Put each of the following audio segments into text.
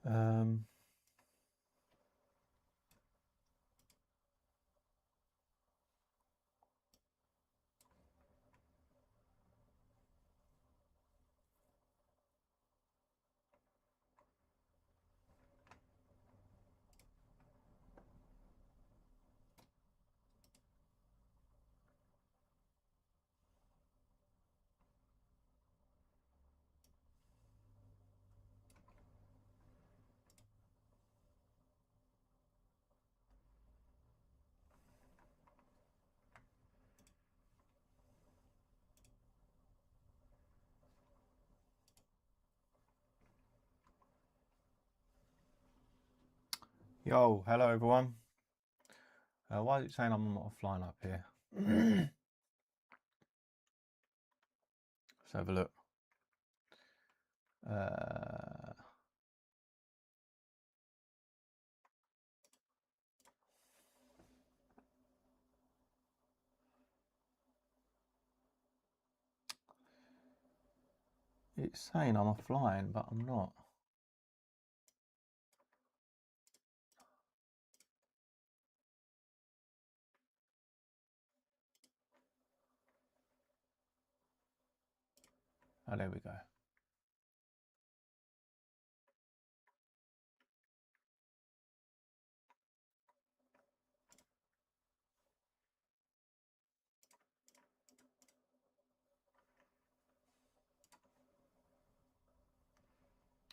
Um, Yo, hello everyone. Why is it saying I'm not offline up here? Let's have a look. It's saying I'm offline, but I'm not. Oh, there we go.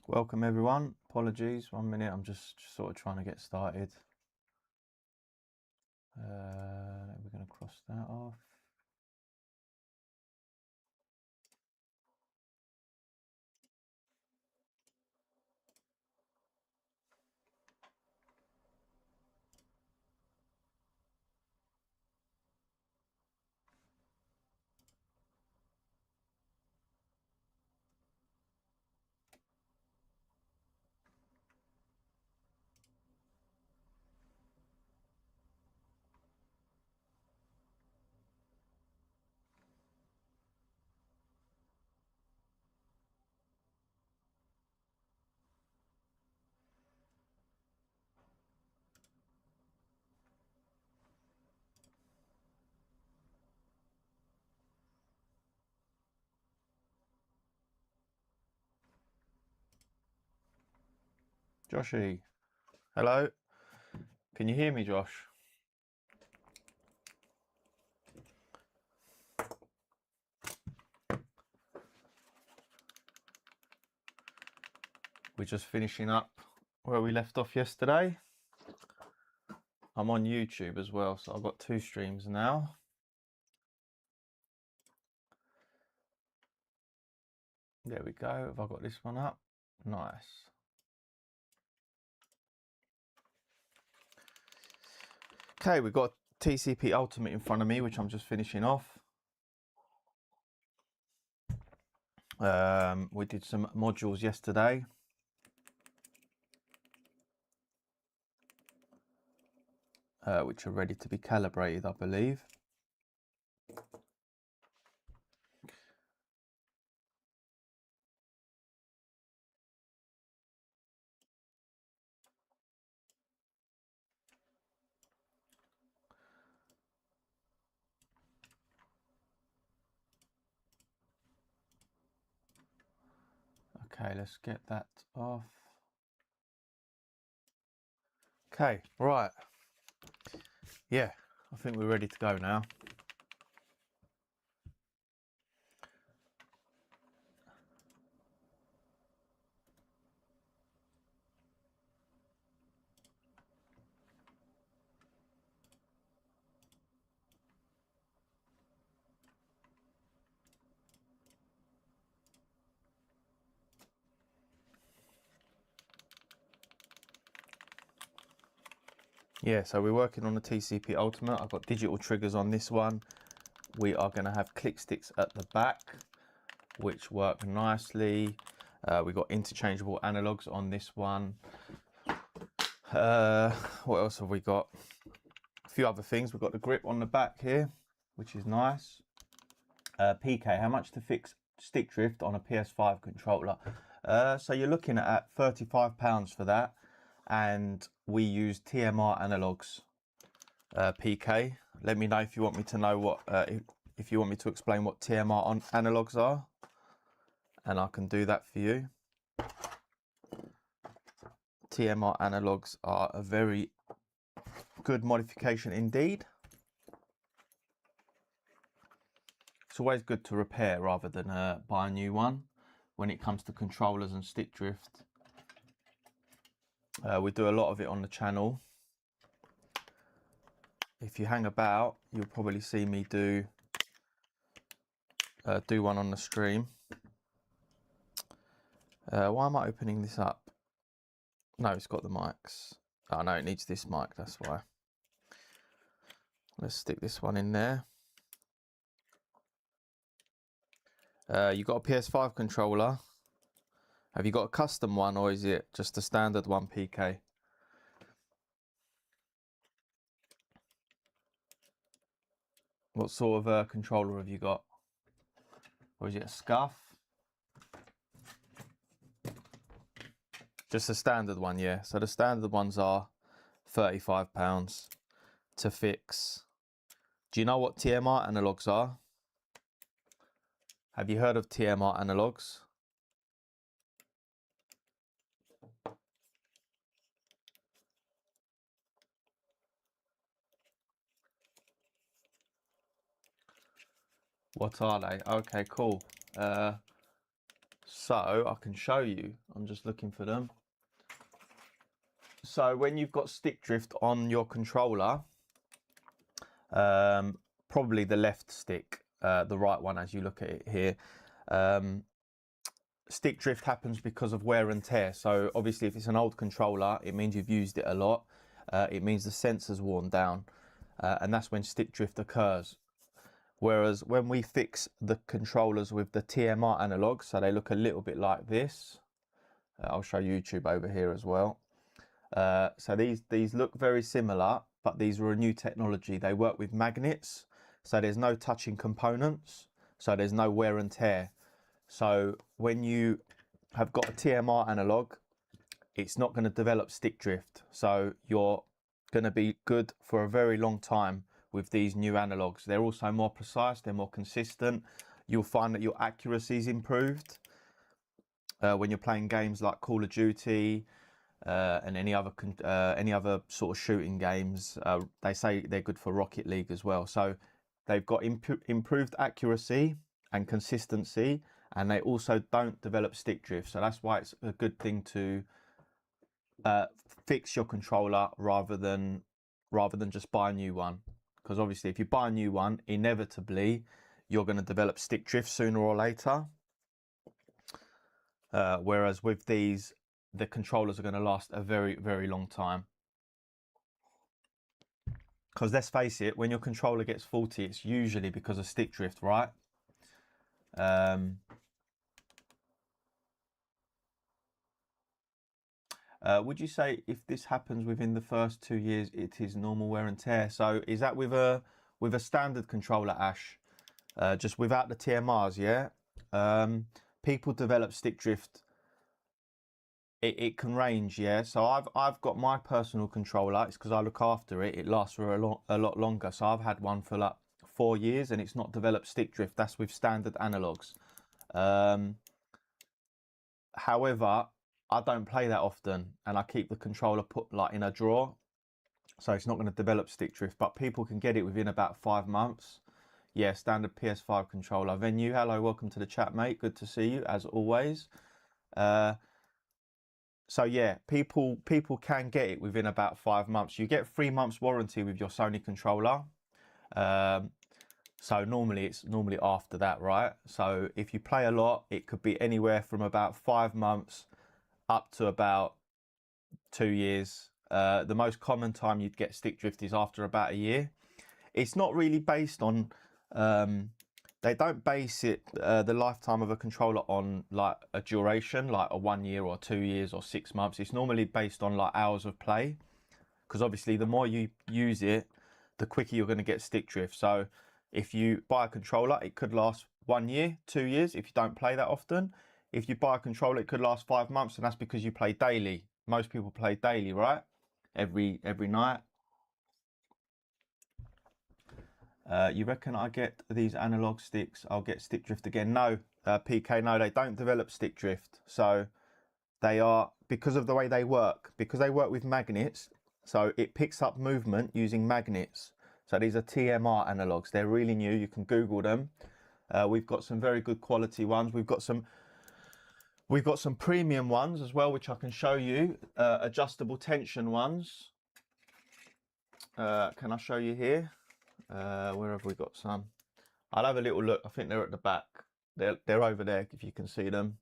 Welcome everyone. Apologies, 1 minute. I'm just sort of trying to get started. We're going to cross that off. Joshy, hello. Can you hear me, Josh? We're just finishing up where we left off yesterday. I'm on YouTube as well, so I've got 2 streams now. There we go. Have I got this one up? Nice. Okay, we've got TCP Ultimate in front of me, which I'm just finishing off. We did some modules yesterday. Which are ready to be calibrated, I believe. Okay, let's get that off. Okay, right. Yeah, I think we're ready to go now. Yeah, so we're working on the TCP Ultimate. I've got digital triggers on this one. We are going to have click sticks at the back, which work nicely. We've got interchangeable analogs on this one. What else have we got? A few other things. We've got the grip on the back here, which is nice. PK, how much to fix stick drift on a PS5 controller? So you're looking at £35 for that, and we use TMR analogs, PK. Let me know if you want me to know what, if you want me to explain what TMR analogs are, and I can do that for you. TMR analogs are a very good modification indeed. It's always good to repair rather than buy a new one when it comes to controllers and stick drift. We do a lot of it on the channel. If you hang about, you'll probably see me do one on the stream. Why am I opening this up? No, it's got the mics. Oh no, it needs this mic, that's why. Let's stick this one in there. You got a PS5 controller. Have you got a custom one, or is it just a standard one, PK? What sort of controller have you got? Or is it a scuff? Just a standard one, yeah. So the standard ones are £35 to fix. Do you know what TMR analogs are? Have you heard of TMR analogs? What are they? Okay, cool. So I can show you. I'm just looking for them. So when you've got stick drift on your controller, probably the left stick, the right one as you look at it here, stick drift happens because of wear and tear. So obviously if it's an old controller, it means you've used it a lot. It means the sensor's worn down, and that's when stick drift occurs. Whereas when we fix the controllers with the TMR analogs, so they look a little bit like this. I'll show YouTube over here as well. So these look very similar, but these are a new technology. They work with magnets, so there's no touching components, so there's no wear and tear. So when you have got a TMR analog, it's not going to develop stick drift. So you're going to be good for a very long time with these new analogs. They're also more precise, they're more consistent. You'll find that your accuracy is improved when you're playing games like Call of Duty and any other sort of shooting games. They say they're good for Rocket League as well. So they've got improved accuracy and consistency, and they also don't develop stick drift. So that's why it's a good thing to fix your controller rather than just buy a new one. Because obviously if you buy a new one, inevitably you're going to develop stick drift sooner or later. Whereas with these, the controllers are going to last a very, very long time. Because let's face it, when your controller gets faulty, it's usually because of stick drift, right? Would you say if this happens within the first 2 years, it is normal wear and tear? So is that with a standard controller, Ash? Just without the TMRs, yeah? People develop stick drift. It can range, yeah. So I've got my personal controller. It's because I look after it. It lasts for a lot longer. So I've had one for like 4 years, and it's not developed stick drift. That's with standard analogs. However, I don't play that often, and I keep the controller put like in a drawer, so it's not going to develop stick drift. But people can get it within about 5 months. Yeah, standard PS5 controller. Venue, hello, welcome to the chat, mate. Good to see you as always. So yeah, people can get it within about 5 months. You get 3 months warranty with your Sony controller. So normally it's after that, right? So if you play a lot, it could be anywhere from about 5 months up to about 2 years. The most common time you'd get stick drift is after about a year. It's not really based on, they don't base it, the lifetime of a controller on like a duration, like a 1 year or 2 years or 6 months. It's normally based on like hours of play, because obviously the more you use it, the quicker you're going to get stick drift. So if you buy a controller, it could last 1 year, 2 years if you don't play that often. if you buy a controller, it could last 5 months, and that's because you play daily. Most people play daily, right? Every night. You reckon I get these analog sticks, I'll get stick drift again? No, PK, no, they don't develop stick drift. So they are, because of the way they work, because they work with magnets, so it picks up movement using magnets. So these are TMR analogs. They're really new. You can Google them. We've got some very good quality ones. We've got some premium ones as well, which I can show you. Adjustable tension ones. Can I show you here? Where have we got some? I'll have a little look. I think they're at the back. They're over there if you can see them.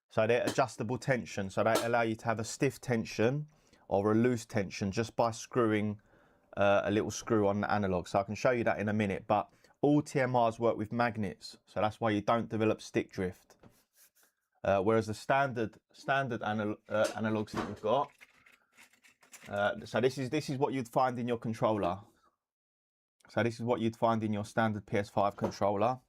So they're adjustable tension. So they allow you to have a stiff tension or a loose tension just by screwing a little screw on the analog. So I can show you that in a minute. But all TMRs work with magnets, so that's why you don't develop stick drift. Whereas the standard analogs that we've got. So this is what you'd find in your controller. So this is what you'd find in your standard PS5 controller.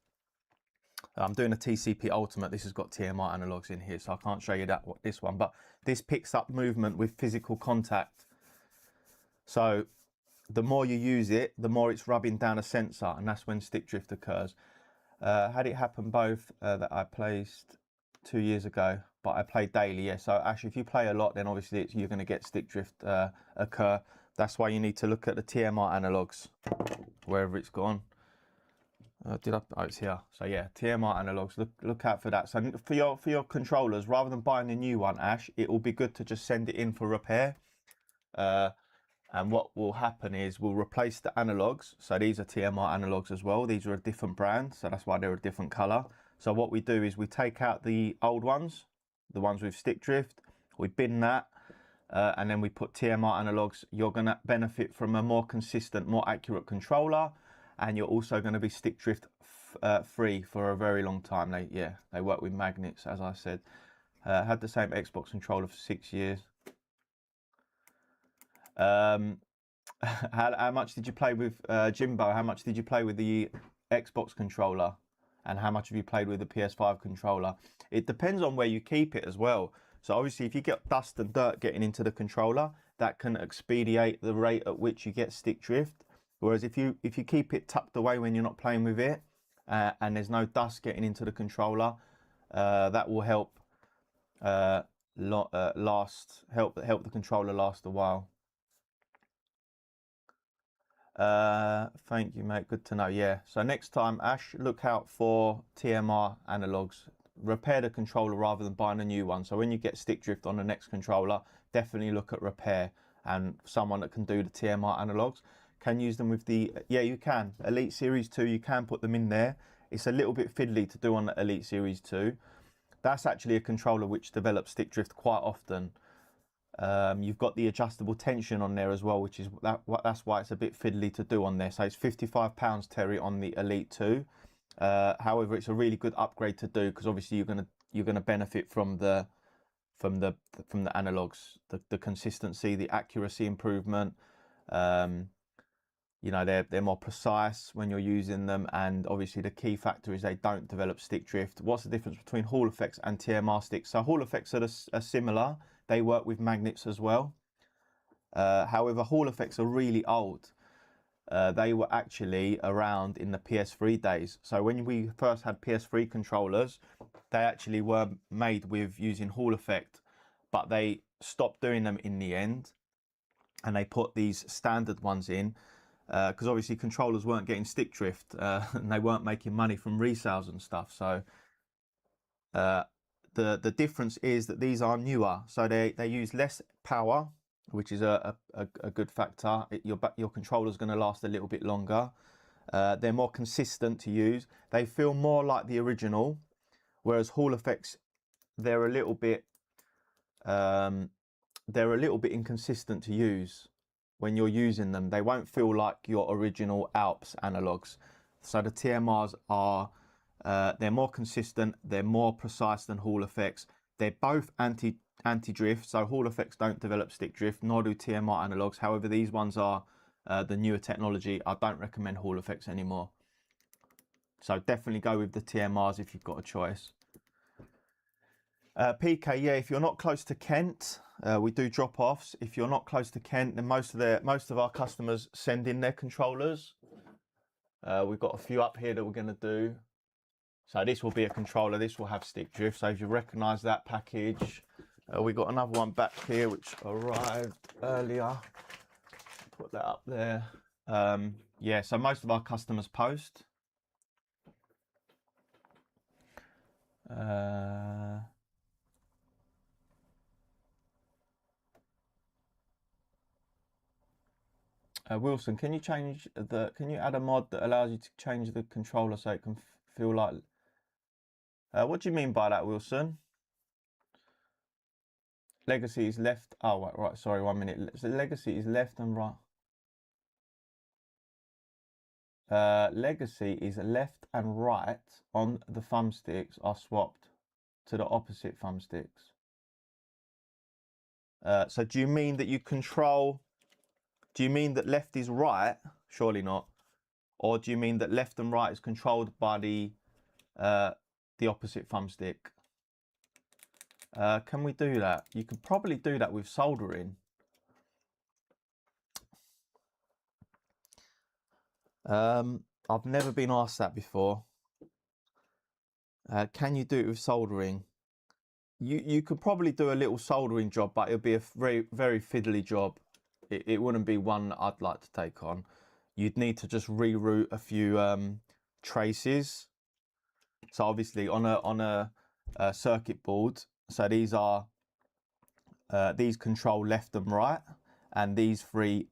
I'm doing a TCP Ultimate. This has got TMR analogs in here, so I can't show you this one. But this picks up movement with physical contact. So the more you use it, the more it's rubbing down a sensor, and that's when stick drift occurs. Had it happen both that I placed 2 years ago, but I play daily, yeah. So actually, if you play a lot, then obviously you're going to get stick drift occur. That's why you need to look at the TMR analogs, wherever it's gone. Oh, it's here. So yeah, TMR analogs. Look out for that. So for your controllers, rather than buying a new one, Ash, it will be good to just send it in for repair. And what will happen is we'll replace the analogs. So these are TMR analogs as well. These are a different brand, so that's why they're a different color. So what we do is we take out the old ones, the ones with stick drift, we bin that, and then we put TMR analogs. You're gonna benefit from a more consistent, more accurate controller, and you're also gonna be stick drift free for a very long time. They work with magnets, as I said. Had the same Xbox controller for 6 years. How much did you play with Jimbo? How much did you play with the Xbox controller? And how much have you played with the PS5 controller? It depends on where you keep it as well. So obviously if you get dust and dirt getting into the controller, that can expedite the rate at which you get stick drift. Whereas if you keep it tucked away when you're not playing with it, and there's no dust getting into the controller, that will help help the controller last a while. Thank you, mate. Good to know. Yeah. So next time, Ash, look out for TMR analogs. Repair the controller rather than buying a new one. So when you get stick drift on the next controller, definitely look at repair and someone that can do the TMR analogs. Can use them with the, yeah, you can. Elite Series 2, you can put them in there. It's a little bit fiddly to do on the Elite Series 2. That's actually a controller which develops stick drift quite often. You've got the adjustable tension on there as well, which is that's why it's a bit fiddly to do on there. So it's £55, Terry, on the Elite 2. However, it's a really good upgrade to do because obviously you're gonna benefit from the analogs, the consistency, the accuracy improvement. You know, they're more precise when you're using them, and obviously the key factor is they don't develop stick drift. What's the difference between Hall effects and TMR sticks? So Hall effects are similar. They work with magnets as well. However, Hall effects are really old. They were actually around in the PS3 days. So when we first had PS3 controllers, they actually were made with using Hall effect, but they stopped doing them in the end, and they put these standard ones in because obviously controllers weren't getting stick drift and they weren't making money from resales and stuff. So the difference is that these are newer, so they use less power, which is a good factor. Your controller's going to last a little bit longer. They're more consistent to use. They feel more like the original, whereas Hall effects, they're a little bit inconsistent to use. When you're using them, they won't feel like your original Alps analogs. So the TMRs are they're more consistent, they're more precise than Hall effects. They're both anti-drift, so Hall effects don't develop stick drift, nor do TMR analogs. However, these ones are the newer technology. I don't recommend Hall effects anymore. So definitely go with the TMRs if you've got a choice. PK, yeah, if you're not close to Kent, we do drop-offs. If you're not close to Kent, then most of our customers send in their controllers. We've got a few up here that we're going to do. So this will be a controller. This will have stick drift. So if you recognise that package, we got another one back here which arrived earlier. Put that up there. Yeah, so most of our customers post. Wilson, can you add a mod that allows you to change the controller so it can feel like... what do you mean by that, Wilson? Legacy is left... Oh, right, sorry, 1 minute. So legacy is left and right. Legacy is left and right on the thumbsticks are swapped to the opposite thumbsticks. So do you mean that you control... Do you mean that left is right? Surely not. Or do you mean that left and right is controlled by the opposite thumbstick? Can we do that? You could probably do that with soldering. I've never been asked that before. Can you do it with soldering? You could probably do a little soldering job, but it'll be a very, very fiddly job. It wouldn't be one that I'd like to take on. You'd need to just reroute a few traces. So obviously on a circuit board, so these are these control left and right, and these three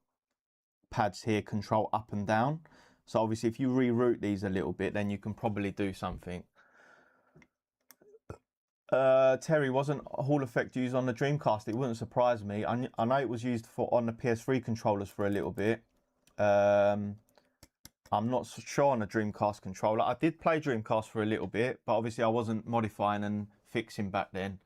pads here control up and down. So obviously if you reroute these a little bit, then you can probably do something. Terry, wasn't Hall effect used on the Dreamcast? It wouldn't surprise me. I know it was used on the PS3 controllers for a little bit. I'm not so sure on a Dreamcast controller. I did play Dreamcast for a little bit, but obviously I wasn't modifying and fixing back then.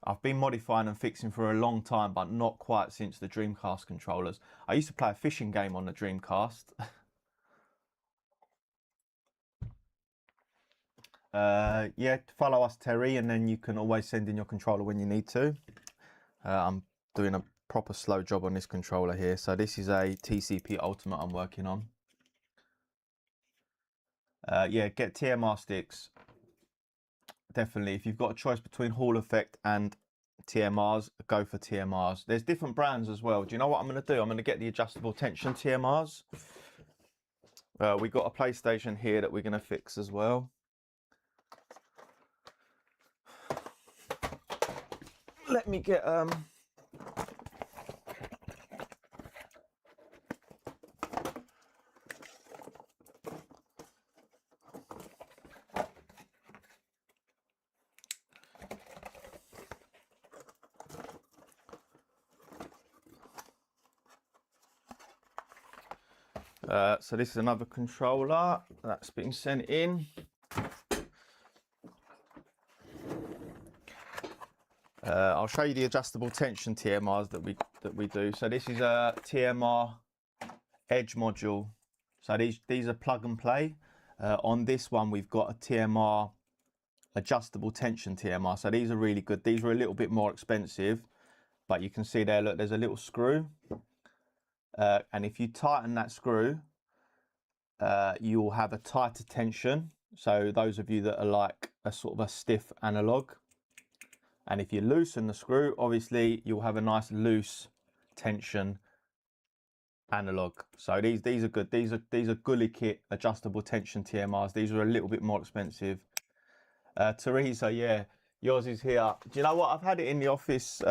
I've been modifying and fixing for a long time, but not quite since the Dreamcast controllers. I used to play a fishing game on the Dreamcast. Yeah, follow us, Terry, and then you can always send in your controller when you need to. I'm doing a proper slow job on this controller here. So this is a TCP Ultimate I'm working on. Yeah, get TMR sticks. Definitely. If you've got a choice between Hall effect and TMRs, go for TMRs. There's different brands as well. Do you know what I'm going to do? I'm going to get the adjustable tension TMRs. We've got a PlayStation here that we're going to fix as well. Let me get so this is another controller that's been sent in. I'll show you the adjustable tension TMRs that we do. So this is a TMR edge module. So these are plug and play. On this one we've got a TMR adjustable tension TMR. So these are really good. These are a little bit more expensive, but you can see there, look, there's a little screw. And if you tighten that screw, you'll have a tighter tension. So those of you that are like a sort of a stiff analog. And if you loosen the screw, obviously you'll have a nice loose tension analog. So these are good. These are Gully Kit adjustable tension TMRs. These are a little bit more expensive. Teresa, yeah, yours is here. Do you know what? I've had it in the office.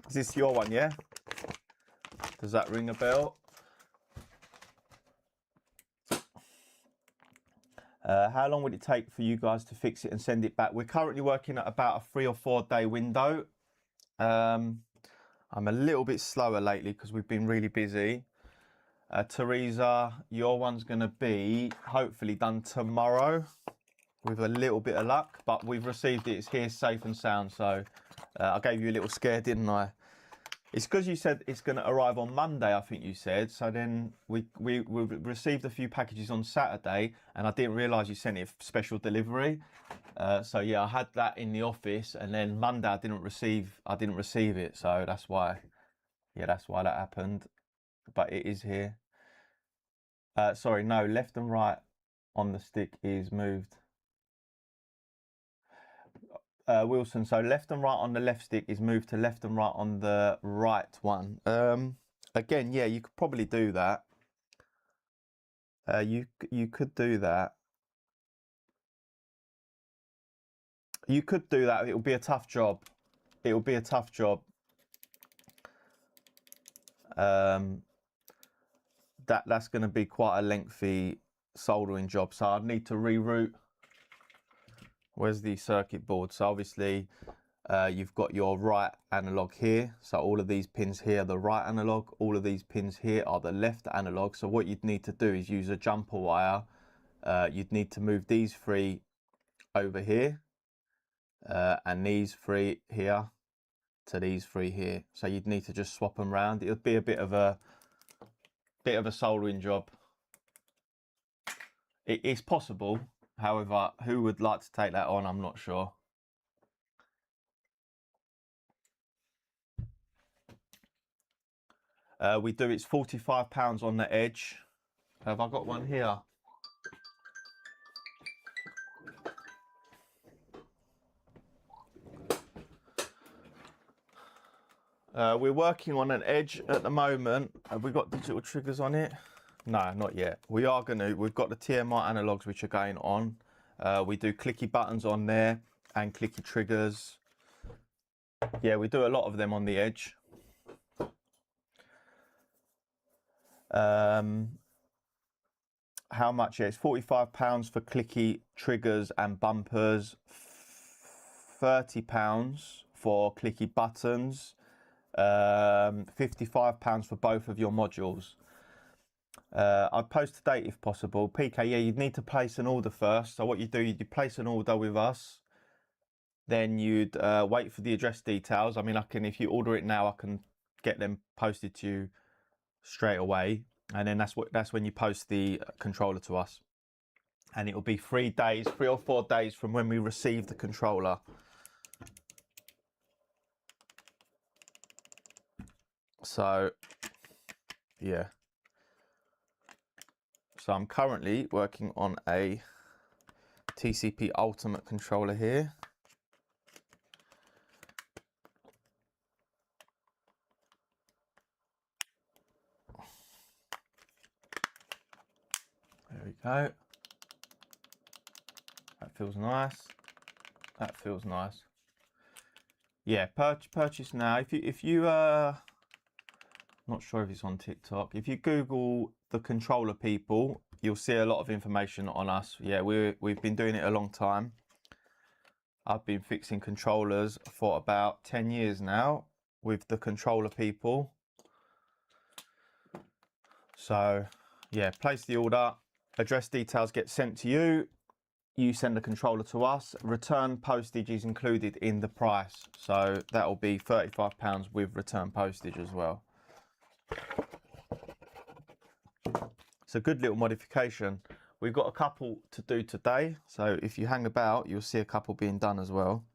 Is this your one? Yeah. Does that ring a bell? How long would it take for you guys to fix it and send it back? We're currently working at about a 3 or 4 day window. I'm a little bit slower lately because we've been really busy. Teresa, your one's going to be hopefully done tomorrow with a little bit of luck, but we've received it. It's here safe and sound. So I gave you a little scare, didn't I? It's because you said it's going to arrive on Monday, I think you said. So then we received a few packages on Saturday, and I didn't realise you sent it for special delivery. So yeah, I had that in the office, and then Monday I didn't receive it. So that's why, yeah, that's why that happened. But it is here. Sorry, no, left and right on the stick is moved. Wilson, so left and right on the left stick is moved to left and right on the right one. Again, yeah, you could probably do that. You could do that. You could do that. It will be a tough job. It will be a tough job. That's going to be quite a lengthy soldering job. So I'd need to reroute. Where's the circuit board? So obviously you've got your right analog here. So all of these pins here are the right analog. All of these pins here are the left analog. So what you'd need to do is use a jumper wire. You'd need to move these three over here and these three here to these three here. So you'd need to just swap them around. It would be a bit of a soldering job. It's possible. However, who would like to take that on? I'm not sure. We do, it's £45 on the edge. Have I got one here? We're working on an edge at the moment. Have we got digital triggers on it? No, not yet. We are going to. We've got the TMI analogs which are going on. We do clicky buttons on there and clicky triggers. Yeah, we do a lot of them on the edge. How much? Yeah, it's £45 for clicky triggers and bumpers, £30 for clicky buttons, £55 for both of your modules. I'd post a date if possible. PK, yeah, you'd need to place an order first. So what you do, you place an order with us, then you'd wait for the address details. I mean, if you order it now, I can get them posted to you straight away. And then that's when you post the controller to us. And it will be 3 or 4 days from when we receive the controller. So, yeah. So I'm currently working on a TCP Ultimate controller here. There we go. That feels nice. That feels nice. Yeah, purchase now. If you not sure if it's on TikTok. If you Google the controller people, you'll see a lot of information on us. Yeah, we've been doing it a long time. I've been fixing controllers for about 10 years now with the controller people. So yeah, place the order, address details get sent to you. You send the controller to us. Return postage is included in the price. So that will be £35 with return postage as well. It's a good little modification. We've got a couple to do today. So if you hang about, you'll see a couple being done as well.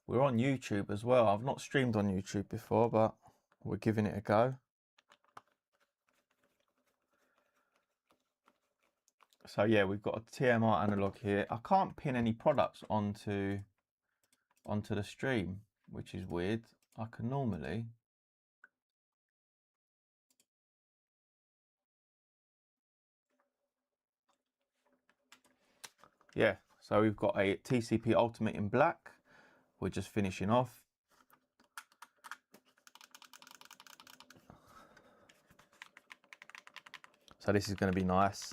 We're on YouTube as well. I've not streamed on YouTube before, but we're giving it a go. So yeah, we've got a TMI analog here. I can't pin any products onto the stream, which is weird. I can normally. Yeah, so we've got a TCP Ultimate in black. We're just finishing off. So this is going to be nice.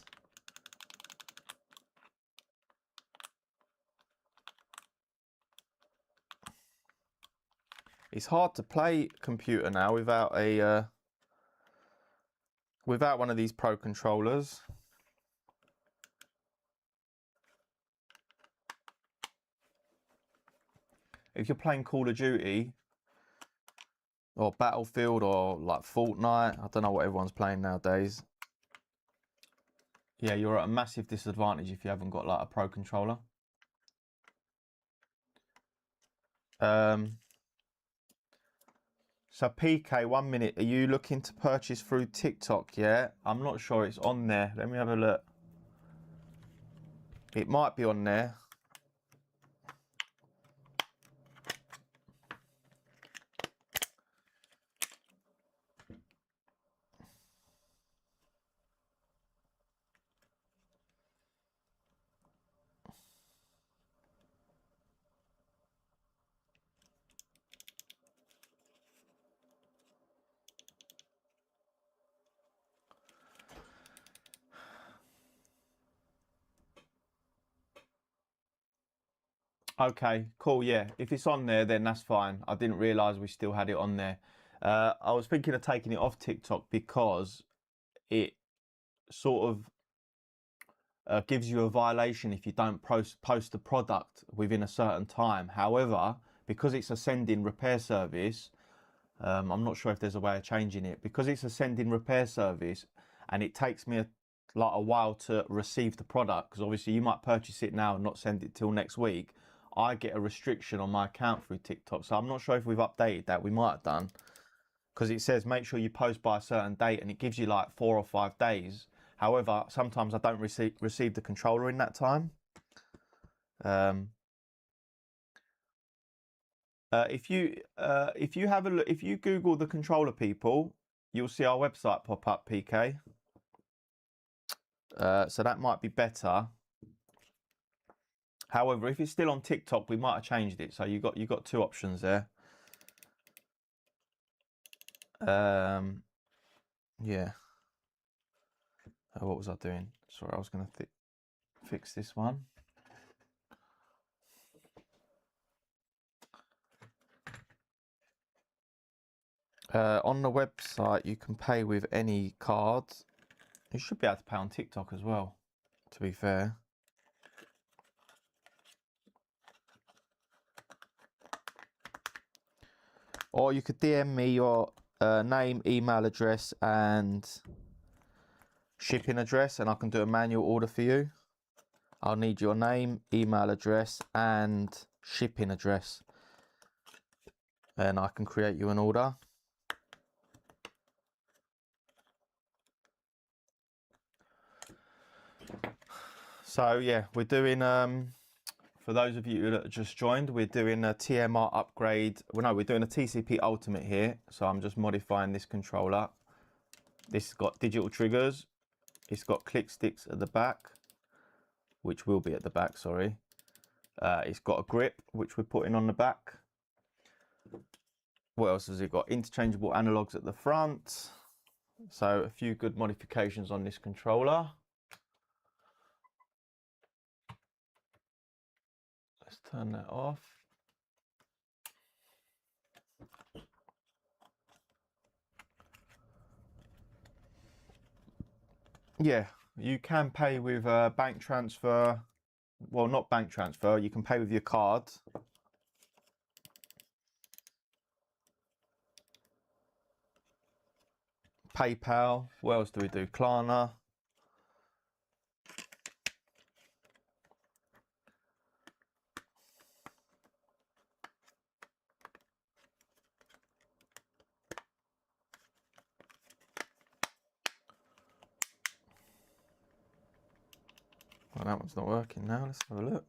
It's hard to play computer now without a without one of these Pro controllers, if you're playing Call of Duty or Battlefield or like Fortnite, I don't know what everyone's playing nowadays. Yeah, you're at a massive disadvantage if you haven't got like a Pro controller. So PK, 1 minute, are you looking to purchase through TikTok? Yeah, I'm not sure it's on there. Let me have a look. It might be on there. Okay, cool. Yeah, if it's on there, then that's fine. I didn't realise we still had it on there. I was thinking of taking it off TikTok because it sort of gives you a violation if you don't post the product within a certain time. However, because it's a send-in repair service, I'm not sure if there's a way of changing it. Because it's a send-in repair service and it takes me like a while to receive the product, because obviously you might purchase it now and not send it till next week. I get a restriction on my account through TikTok. So I'm not sure if we've updated that. We might have done, because it says make sure you post by a certain date and it gives you like 4 or 5 days. However, sometimes I don't receive the controller in that time. If you have a look, if you Google the controller people, you'll see our website pop up, PK. So that might be better. However, if it's still on TikTok, we might have changed it. So you got two options there. Yeah. What was I doing? Sorry, I was going to fix this one. On the website, you can pay with any card. You should be able to pay on TikTok as well, to be fair. Or you could DM me your name, email address, and shipping address, and I can do a manual order for you. I'll need your name, email address, and shipping address, and I can create you an order. So yeah, we're doing, for those of you that just joined, we're doing a TMR upgrade. Well, no, we're doing a TCP Ultimate here. So I'm just modifying this controller. This has got digital triggers. It's got click sticks at the back, which will be at the back, sorry. It's got a grip, which we're putting on the back. What else has it got? Interchangeable analogs at the front. So a few good modifications on this controller. Let's turn that off. Yeah, you can pay with bank transfer. Well, not bank transfer. You can pay with your card. PayPal. What else do we do? Klarna. Well, that one's not working now. Let's have a look.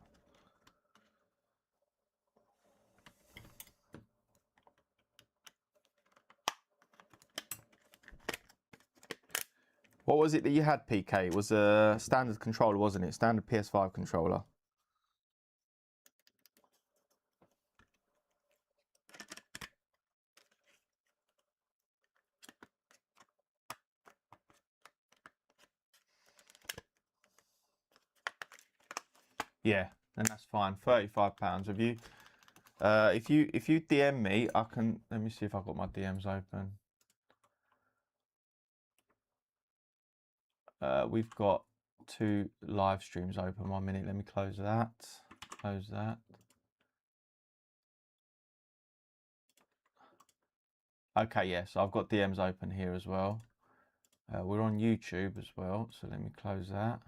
What was it that you had, PK? It was a standard controller, wasn't it? Standard PS5 controller. Yeah, then that's fine. £35. Have you? If you DM me, I can. Let me see if I've got my DMs open. we've got 2 live streams open. 1 minute, let me close that. Close that. Okay, yeah, so I've got DMs open here as well. We're on YouTube as well, so let me close that.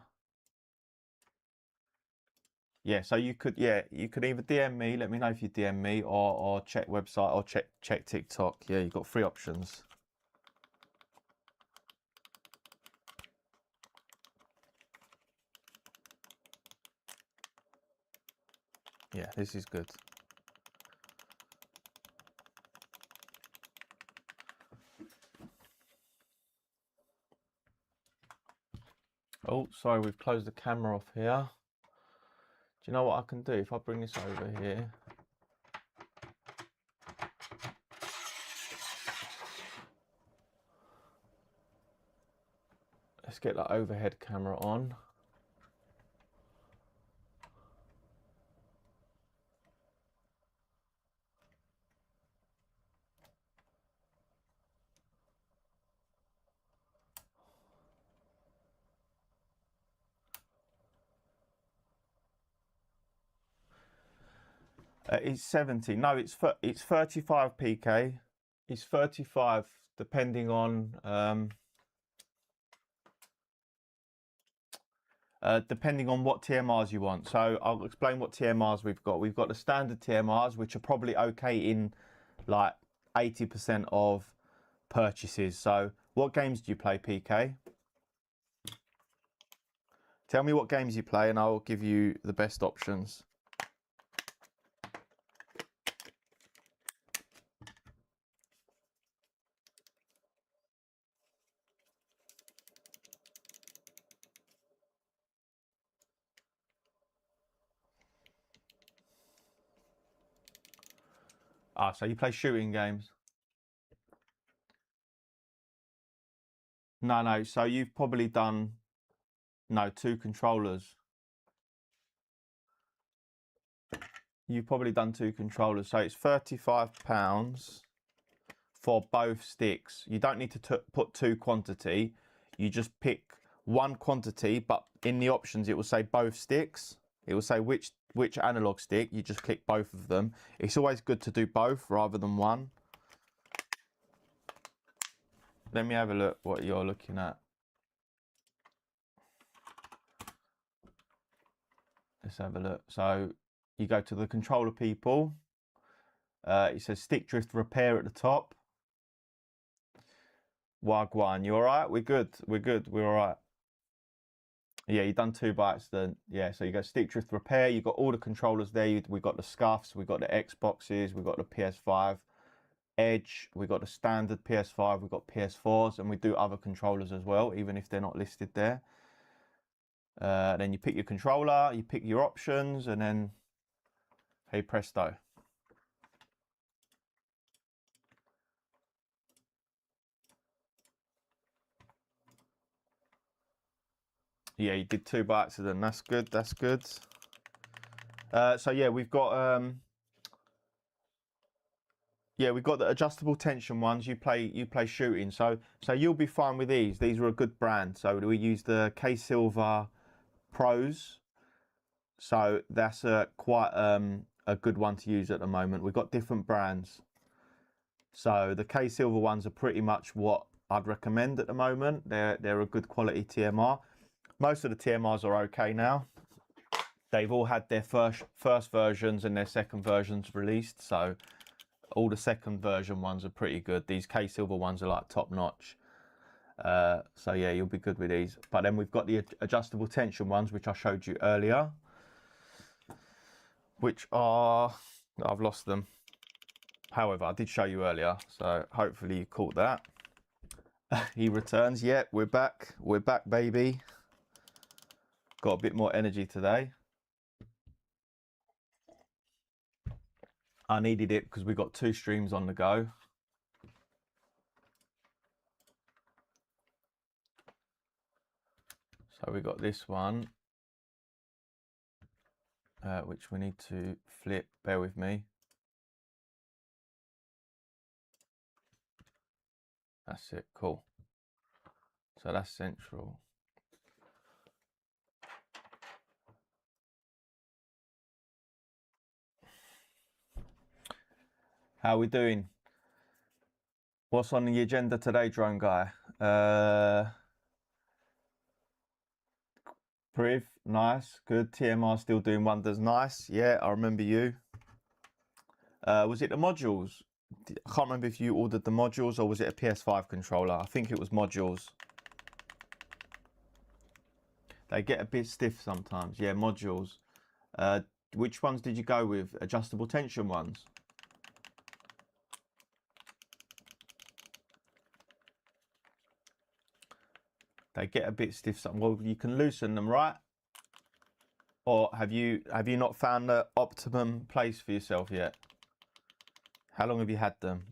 Yeah, so you could either DM me, let me know if you DM me, or check website or check TikTok. Yeah, you've got 3 options. Yeah, this is good. Oh, sorry, we've closed the camera off here. Do you know what I can do if I bring this over here? Let's get that overhead camera on. It's 70. No, it's 35 PK. It's 35 depending on what TMRs you want. So I'll explain what TMRs we've got. We've got the standard TMRs, which are probably okay in like 80% of purchases. So what games do you play, PK? Tell me what games you play and I'll give you the best options. Ah, so you play shooting games? No. So you've probably done, no, 2 controllers. You've probably done 2 controllers. So it's £35 for both sticks. You don't need to put 2 quantity. You just pick 1 quantity, but in the options it will say both sticks. It will say which analog stick. You just click both of them. It's always good to do both rather than one. Let me have a look what you're looking at. Let's have a look. So you go to the controller people. It says stick drift repair at the top. Wagwan, you all right? We're good. We're all right. Yeah, you've done 2 bites then. Yeah, so you go stick drift repair. You've got all the controllers there. We've got the scuffs. We've got the Xboxes. We've got the PS5 Edge. We've got the standard PS5. We've got PS4s. And we do other controllers as well, even if they're not listed there. Then you pick your controller. You pick your options. And then, hey presto. Yeah, you did 2 bites of them. That's good. That's good. So yeah, we've got we've got the adjustable tension ones. You play shooting, so you'll be fine with these. These are a good brand. So we use the K Silver Pros. So that's quite a good one to use at the moment. We've got different brands. So the K Silver ones are pretty much what I'd recommend at the moment. They're a good quality TMR. Most of the TMRs are okay now. They've all had their first versions and their second versions released. So all the second version ones are pretty good. These K Silver ones are like top notch. So yeah, you'll be good with these. But then we've got the adjustable tension ones, which I showed you earlier, which are, I've lost them. However, I did show you earlier, so hopefully you caught that. He returns. Yeah, we're back. We're back, baby. Got a bit more energy today. I needed it because we got 2 streams on the go. So we got this one, which we need to flip. Bear with me. That's it. Cool. So that's central. How we doing? What's on the agenda today, drone guy? Priv, nice, good. TMR still doing wonders, nice. Yeah, I remember you. Was it the modules? I can't remember if you ordered the modules or was it a PS5 controller? I think it was modules. They get a bit stiff sometimes. Yeah, modules. Which ones did you go with? Adjustable tension ones? They get a bit stiff. Well, you can loosen them, right? Or have you not found the optimum place for yourself yet? How long have you had them?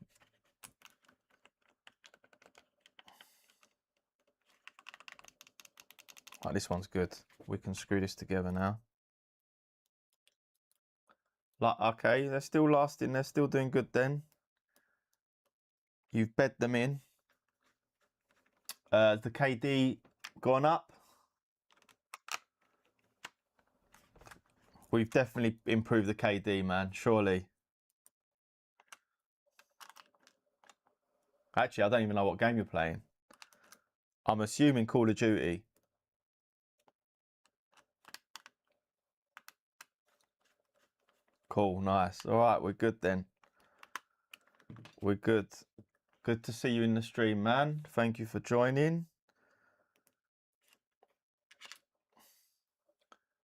Oh, this one's good. We can screw this together now. Like, okay, they're still lasting. They're still doing good then. You've bed them in. The KD gone up. We've definitely improved the KD, man, surely. Actually, I don't even know what game you're playing. I'm assuming Call of Duty. Cool, nice. All right, we're good then. We're good. Good to see you in the stream, man. Thank you for joining.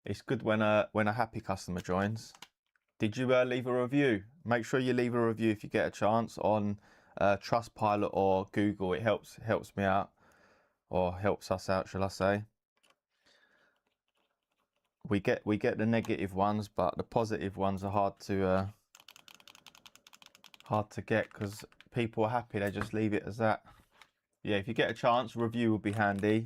It's good when a happy customer joins. Did you leave a review? Make sure you leave a review if you get a chance on Trustpilot or Google. It helps me out, or helps us out, shall I say? We get the negative ones, but the positive ones are hard to get because people are happy. They just leave it as that. Yeah, if you get a chance, a review would be handy.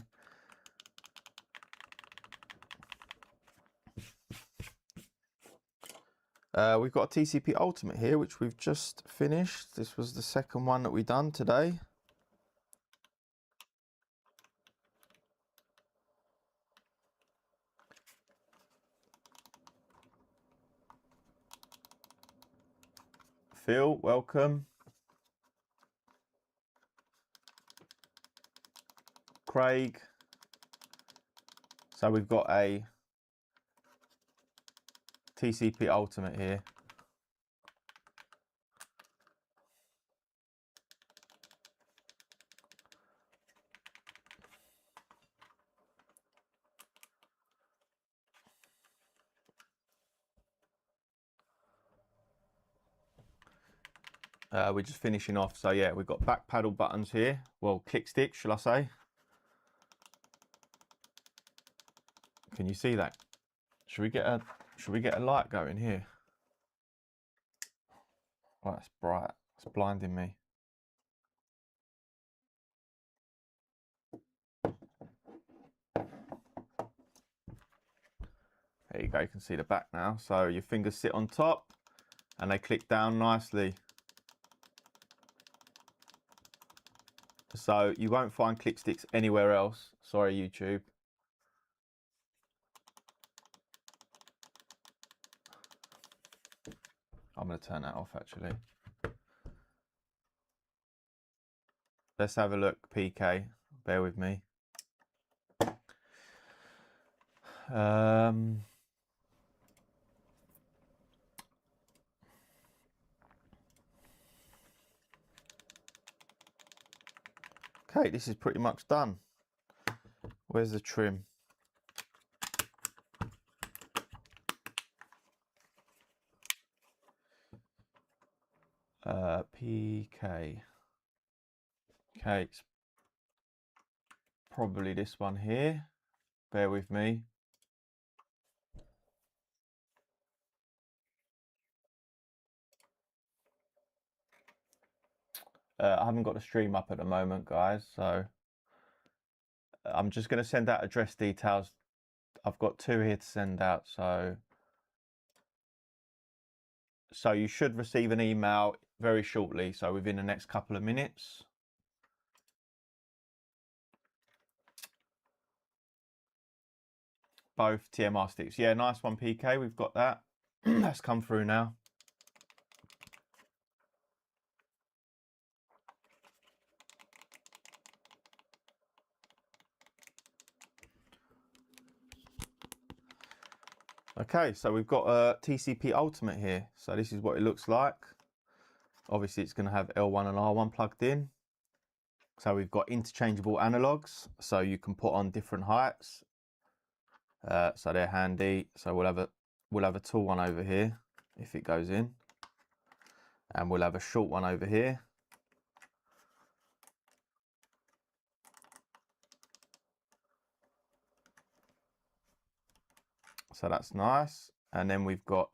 We've got a TCP Ultimate here, which we've just finished. This was the second one that we done today. Phil, welcome. Craig. So we've got a TCP Ultimate here. We're just finishing off. So yeah, we've got back paddle buttons here. Well, click sticks, shall I say? Can you see that? Should we get a light going here? Oh, that's bright. It's blinding me. There you go. You can see the back now. So your fingers sit on top, and they click down nicely. So you won't find click sticks anywhere else. Sorry, YouTube. I'm going to turn that off actually. Let's have a look, PK. Bear with me. Okay, this is pretty much done. Where's the trim? PK. Okay, it's probably this one here. Bear with me. I haven't got the stream up at the moment, guys, so I'm just going to send out address details. I've got 2 here to send out, so you should receive an email very shortly, so within the next couple of minutes. Both TMR sticks. Yeah, nice one, PK. We've got that. That's come through now. Okay, so we've got a TCP Ultimate here. So this is what it looks like. Obviously it's going to have L1 and R1 plugged in. So we've got interchangeable analogs, so you can put on different heights. So they're handy. So we'll have a tall one over here if it goes in, and we'll have a short one over here. So that's nice. And then we've got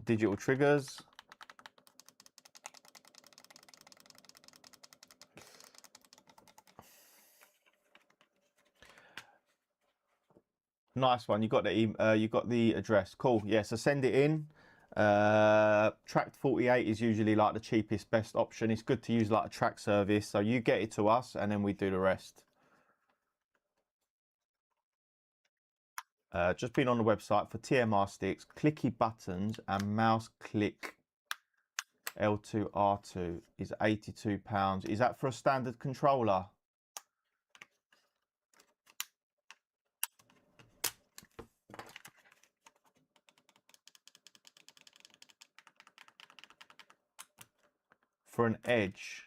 digital triggers. Nice one. You got the address. Cool. Yeah. So send it in. Tracked 48 is usually like the cheapest, best option. It's good to use like a track service. So you get it to us, and then we do the rest. Just been on the website for TMR sticks, clicky buttons, and mouse click L2 R2 is £82. Is that for a standard controller? For an edge?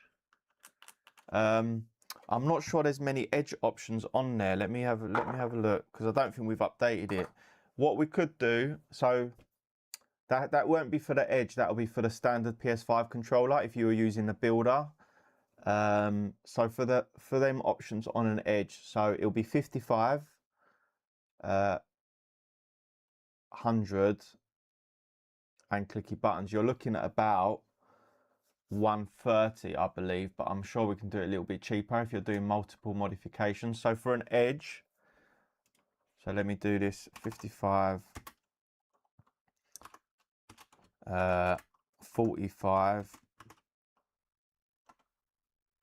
I'm not sure there's many edge options on there. Let me have a look, because I don't think we've updated it. What we could do, so that won't be for the edge, that'll be for the standard PS5 controller if you were using the builder. So for them options on an edge, so it'll be 55, 100 and clicky buttons. You're looking at about 130, I believe, but I'm sure we can do it a little bit cheaper if you're doing multiple modifications. So for an edge, so let me do this, 55, 45,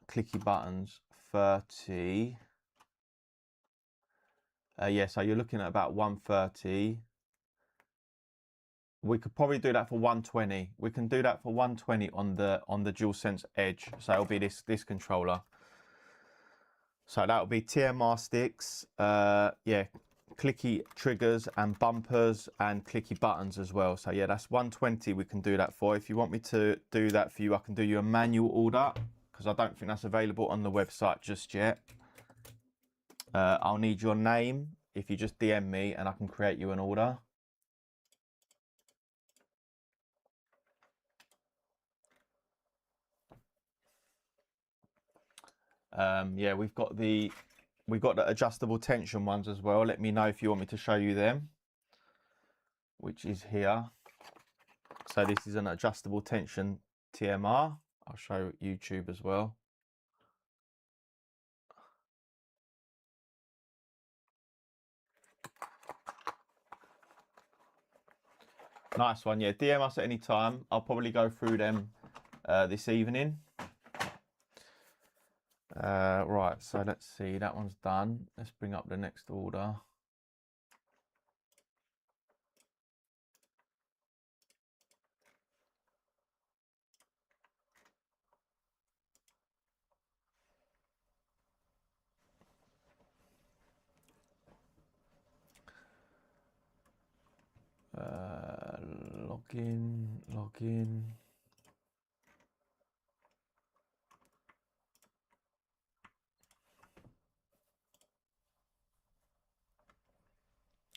clicky buttons, 30. Yeah, so you're looking at about 130. We could probably do that for 120. We can do that for 120 on the DualSense Edge. So it'll be this controller. So that'll be TMR sticks, yeah, clicky triggers and bumpers and clicky buttons as well. So yeah, that's 120 we can do that for. If you want me to do that for you, I can do you a manual order, because I don't think that's available on the website just yet. I'll need your name if you just DM me, and I can create you an order. Yeah, we've got the adjustable tension ones as well. Let me know if you want me to show you them, which is here. So this is an adjustable tension TMR. I'll show YouTube as well. Nice one. Yeah, DM us at any time. I'll probably go through them this evening. Right, so let's see, that one's done. Let's bring up the next order. Log in.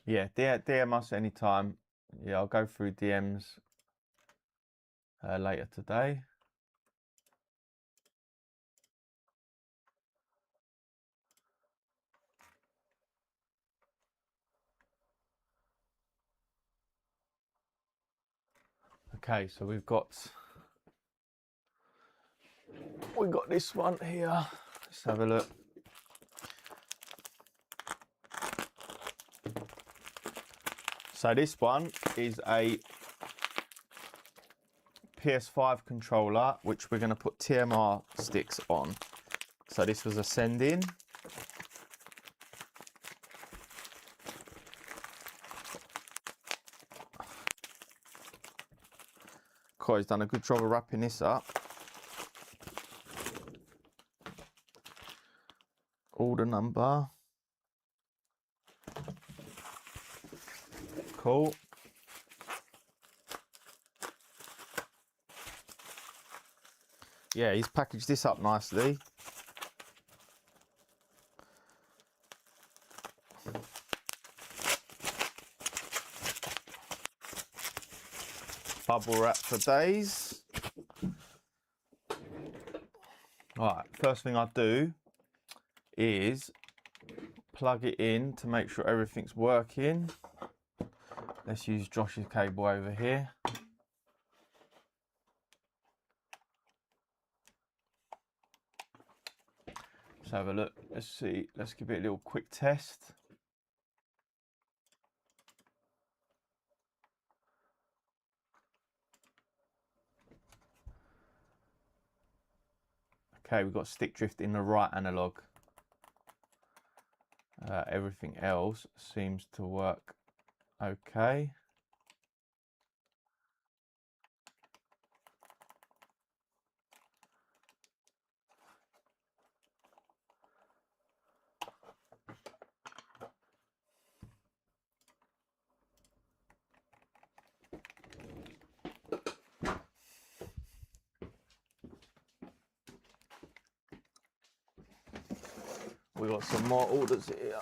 Yeah, DM us anytime. Yeah, I'll go through DMs later today. Okay, so we've got this one here. Let's have a look. So this one is a PS5 controller, which we're going to put TMR sticks on. So this was a send-in. Corey's done a good job of wrapping this up. Order number. Cool. yeah, he's packaged this up nicely. Bubble wrap for days. Alright, first thing I do is plug it in to make sure everything's working. Let's use Josh's cable over here. Let's have a look. Let's see. Let's give it a little quick test. Okay, we've got stick drift in the right analog. Everything else seems to work okay. We've got some more orders here.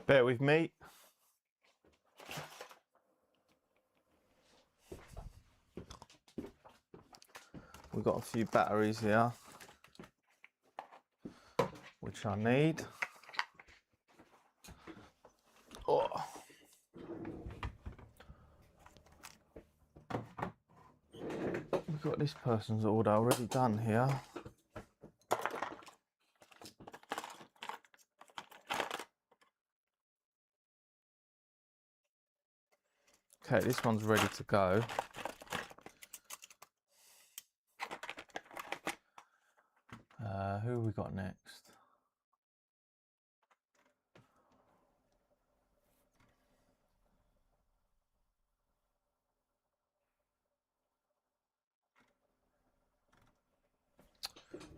Bear with me. We've got a few batteries here, which I need. Oh. We've got this person's order already done here. Okay, this one's ready to go. Who have we got next?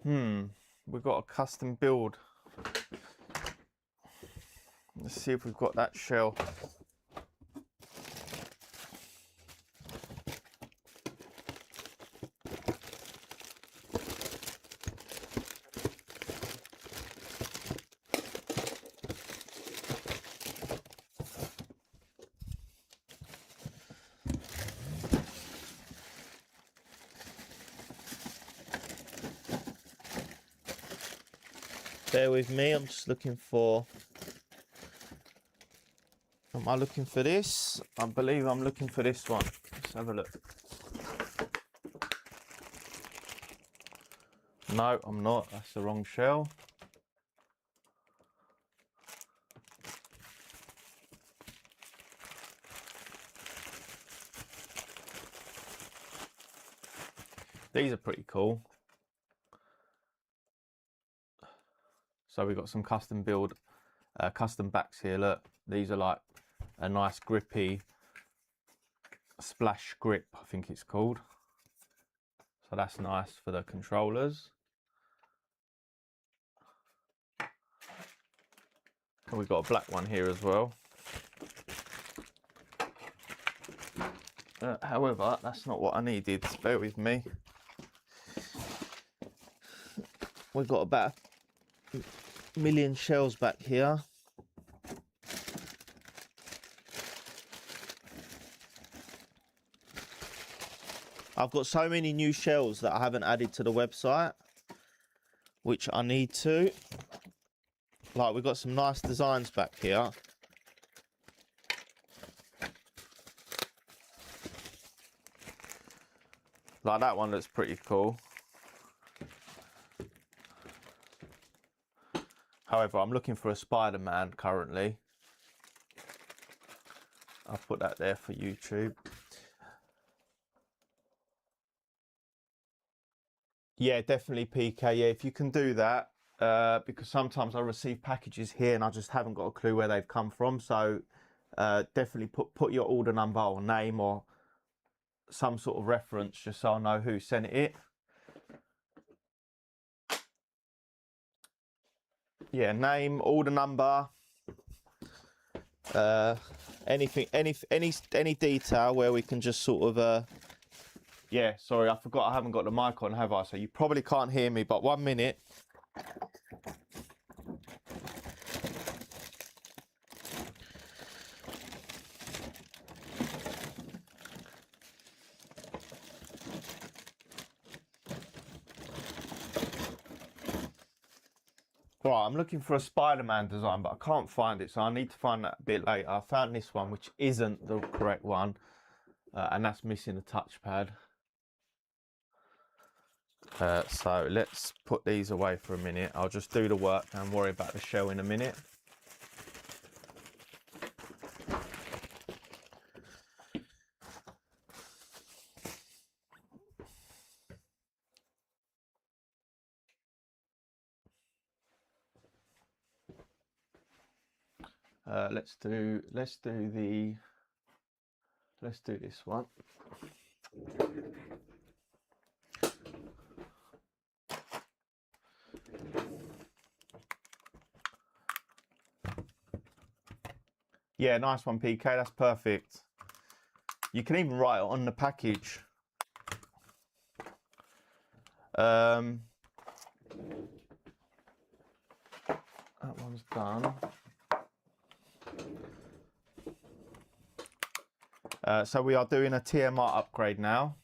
We've got a custom build. Let's see if we've got that shell. Bear with me, I'm just looking for... Am I looking for this? I believe I'm looking for this one. Let's have a look. No, I'm not. That's the wrong shell. These are pretty cool. So we've got some custom build, custom backs here. Look, these are like a nice grippy splash grip, I think it's called. So that's nice for the controllers. And we've got a black one here as well. However, that's not what I needed. Bear with me. We've got about a million shells back here. I've got so many new shells that I haven't added to the website, which I need to. Like, we've got some nice designs back here. Like that one looks pretty cool. However, I'm looking for a Spider-Man currently. I'll put that there for YouTube. Yeah, definitely PK. Yeah, if you can do that, because sometimes I receive packages here and I just haven't got a clue where they've come from. So definitely put your order number or name or some sort of reference just so I know who sent it. Yeah, name, order number, anything, any detail where we can just sort of. Yeah, sorry, I forgot I haven't got the mic on, have I? So you probably can't hear me, but 1 minute. Right, I'm looking for a Spider-Man design, but I can't find it, so I need to find that a bit later. I found this one, which isn't the correct one, and that's missing a touchpad. So let's put these away for a minute. I'll just do the work and worry about the shell in a minute. Let's do this one. Yeah, nice one, PK. That's perfect. You can even write it on the package. That one's done. So we are doing a TMR upgrade now.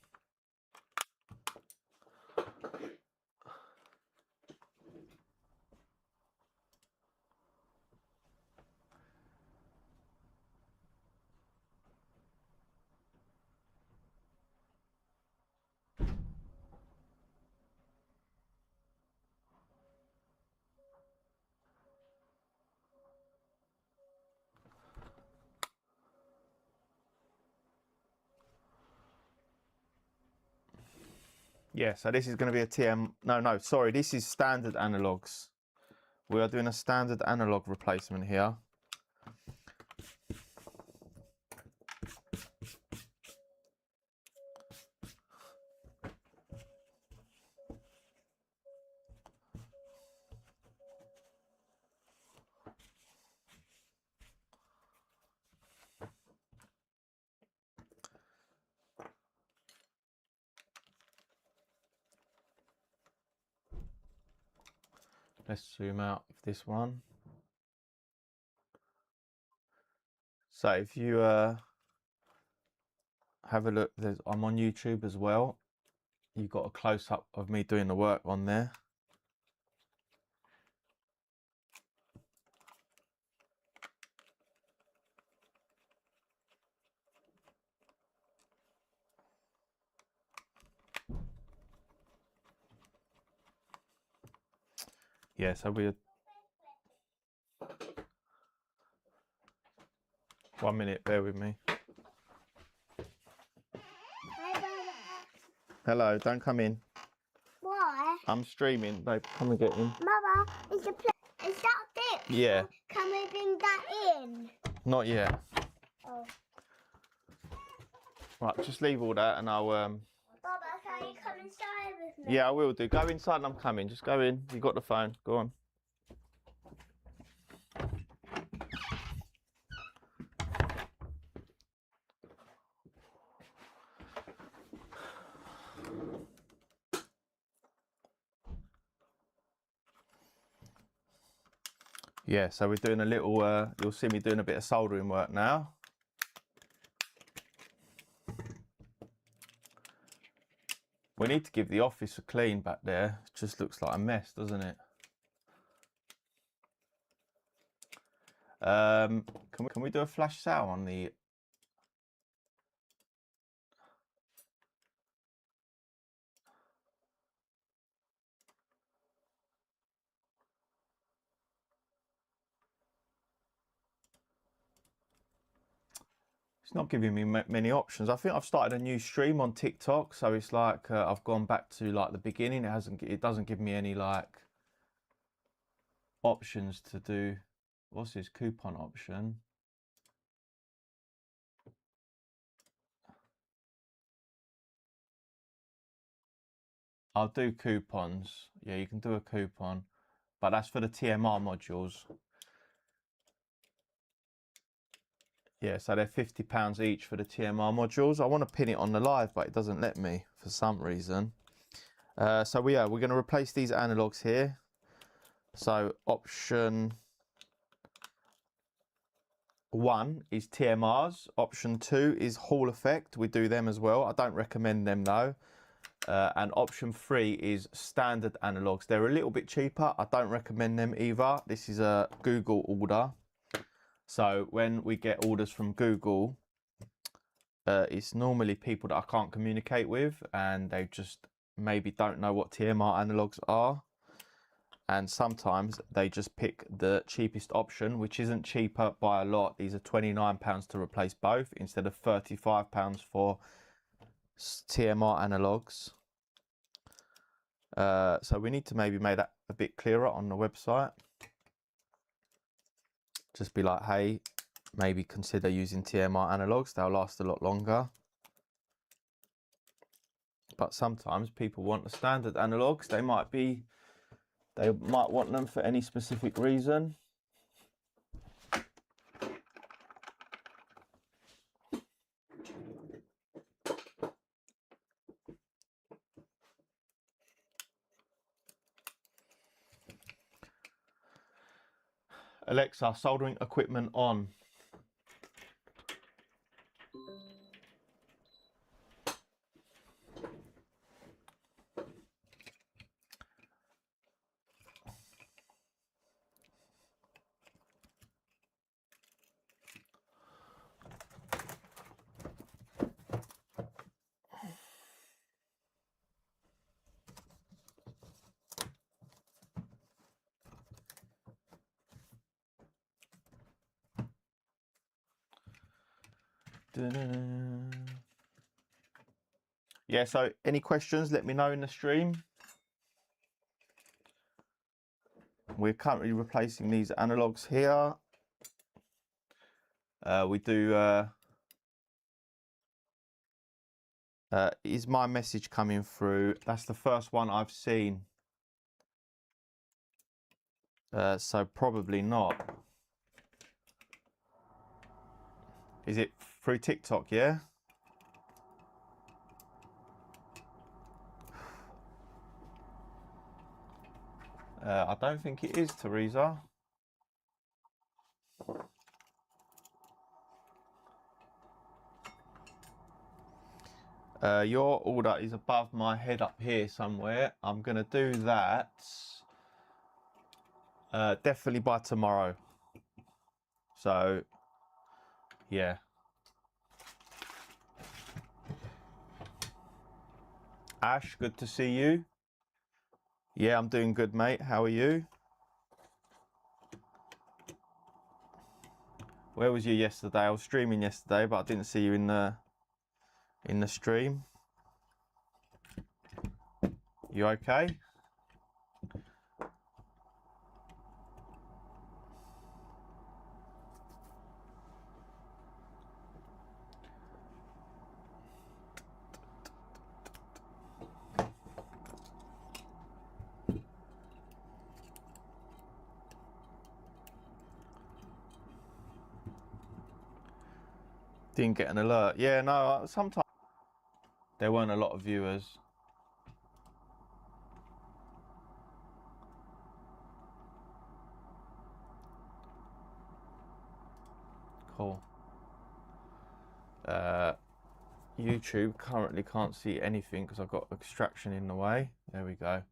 Yeah, so this is going to be a no, sorry, this is standard analogs. We are doing a standard analog replacement here. Let's zoom out of this one. So if you have a look, I'm on YouTube as well. You've got a close-up of me doing the work on there. Yeah, so we're 1 minute, bear with me. Hello, don't come in. Why? I'm streaming, babe, come and get in. Mama, is that it? Yeah. Can we bring that in? Not yet. Oh. Right, just leave all that and I'll Baba, can you come inside with me? Yeah, I will do. Go inside and I'm coming. Just go in. You got the phone. Go on. Yeah, so we're doing a little, you'll see me doing a bit of soldering work now. We need to give the office a clean back there. It just looks like a mess, doesn't it? Can we do a flash sale on the It's not giving me many options. I think I've started a new stream on TikTok, so it's like I've gone back to like the beginning. It doesn't give me any like options to do. What's this coupon option? I'll do coupons. Yeah, you can do a coupon, but that's for the TMR modules. Yeah, so they're £50 each for the TMR modules. I want to pin it on the live, but it doesn't let me for some reason. So we're going to replace these analogs here. So option 1 is TMRs. Option 2 is Hall effect. We do them as well. I don't recommend them though. And option 3 is standard analogs. They're a little bit cheaper. I don't recommend them either. This is a Google order. So when we get orders from Google, it's normally people that I can't communicate with, and they just maybe don't know what TMR analogs are. And sometimes they just pick the cheapest option, which isn't cheaper by a lot. These are £29 to replace both instead of £35 for TMR analogs. So we need to maybe make that a bit clearer on the website. Just be like, hey, maybe consider using TMR analogs. They'll last a lot longer. But sometimes people want the standard analogs. They might want them for any specific reason. Alexa, soldering equipment on. Yeah, so any questions, let me know in the stream. We're currently replacing these analogs here. We do, is my message coming through? That's the first one I've seen. So probably not. Is it through TikTok, yeah? I don't think it is, Teresa. Your order is above my head up here somewhere. I'm going to do that definitely by tomorrow. So, yeah. Ash, good to see you. Yeah, I'm doing good, mate. How are you? Where was you yesterday? I was streaming yesterday, but I didn't see you in the stream. You okay? Didn't get an alert. Yeah, no, sometimes there weren't a lot of viewers. Cool. YouTube currently can't see anything because I've got extraction in the way. There we go.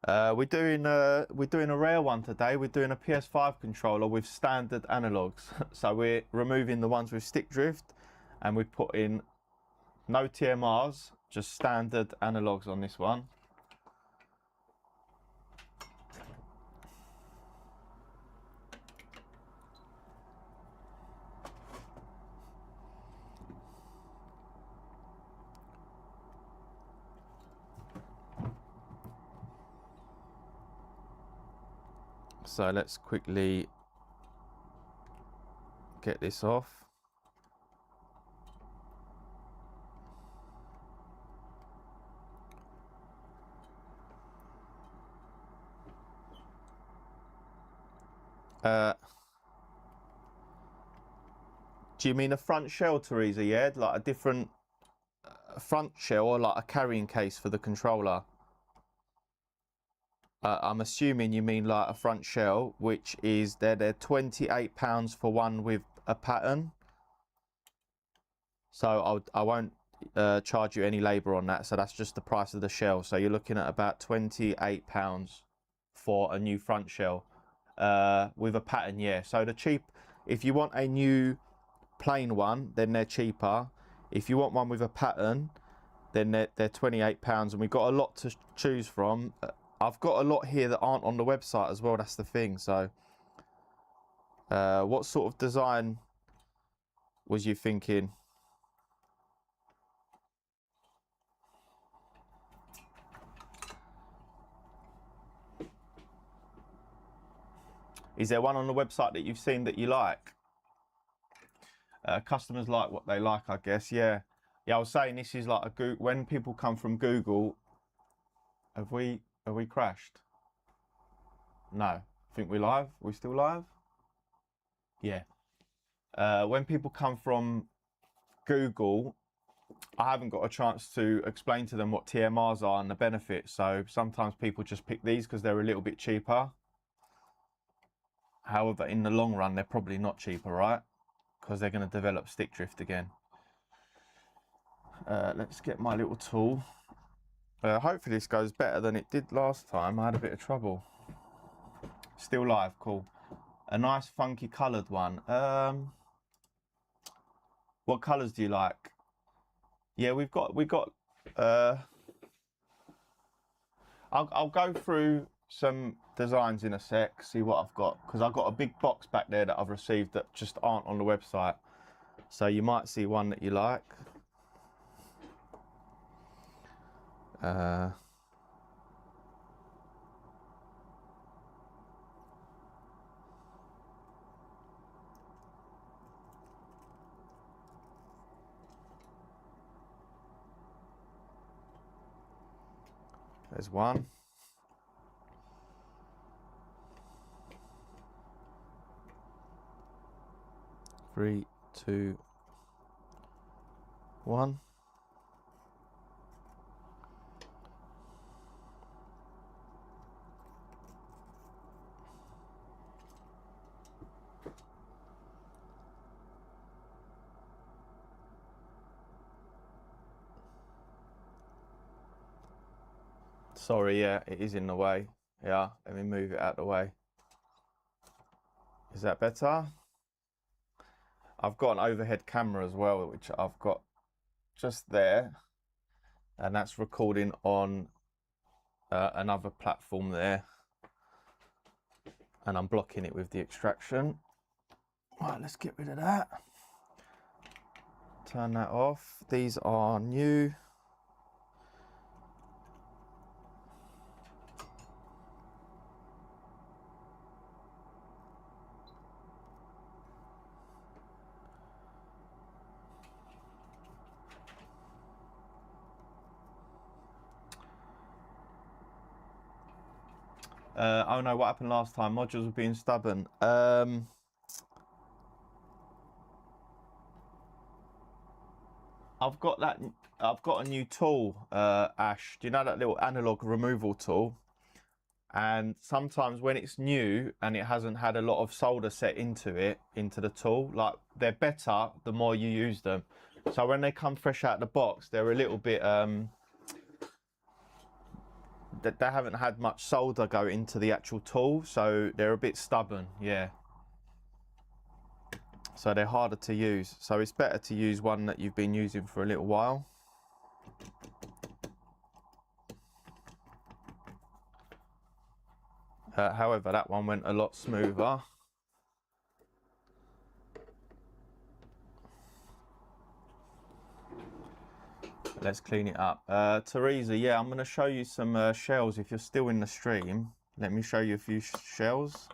We're doing a rare one today. We're doing a PS5 controller with standard analogs. So we're removing the ones with stick drift, and we put in no TMRs, just standard analogs on this one. So let's quickly get this off. Do you mean a front shell, Teresa? Yeah, like a different front shell, or like a carrying case for the controller? I'm assuming you mean like a front shell, which is they're £28 for one with a pattern. So I won't charge you any labour on that. So that's just the price of the shell. So you're looking at about £28 for a new front shell with a pattern. Yeah. So the cheap, if you want a new plain one, then they're cheaper. If you want one with a pattern, then they're £28, and we've got a lot to choose from. I've got a lot here that aren't on the website as well. That's the thing. So what sort of design was you thinking? Is there one on the website that you've seen that you like? Customers like what they like, I guess. Yeah. I was saying this is like a Google. When people come from Google, have we crashed? No. I think we're live. We still live? Yeah. When people come from Google, I haven't got a chance to explain to them what TMRs are and the benefits. So sometimes people just pick these because they're a little bit cheaper. However, in the long run, they're probably not cheaper, right? Because they're going to develop stick drift again. Let's get my little tool. Hopefully this goes better than it did last time. I had a bit of trouble. Still live, cool. A nice funky coloured one. What colours do you like? Yeah, we've got. I'll go through some designs in a sec, see what I've got, because I've got a big box back there that I've received that just aren't on the website. So you might see one that you like. There's one. Three, two, one. Sorry, yeah, it is in the way. Yeah, let me move it out of the way. Is that better? I've got an overhead camera as well, which I've got just there, and that's recording on another platform there, and I'm blocking it with the extraction. Right, let's get rid of that. Turn that off. These are new. Oh no, what happened last time? Modules were being stubborn. I've got a new tool, Ash. Do you know that little analog removal tool? And sometimes when it's new and it hasn't had a lot of solder set into the tool, like, they're better the more you use them. So when they come fresh out of the box, they're a little bit they haven't had much solder go into the actual tool, so they're a bit stubborn. Yeah. So they're harder to use. So it's better to use one that you've been using for a little while. However, that one went a lot smoother. Let's clean it up. Teresa, yeah, I'm going to show you some shells if you're still in the stream. Let me show you a few shells.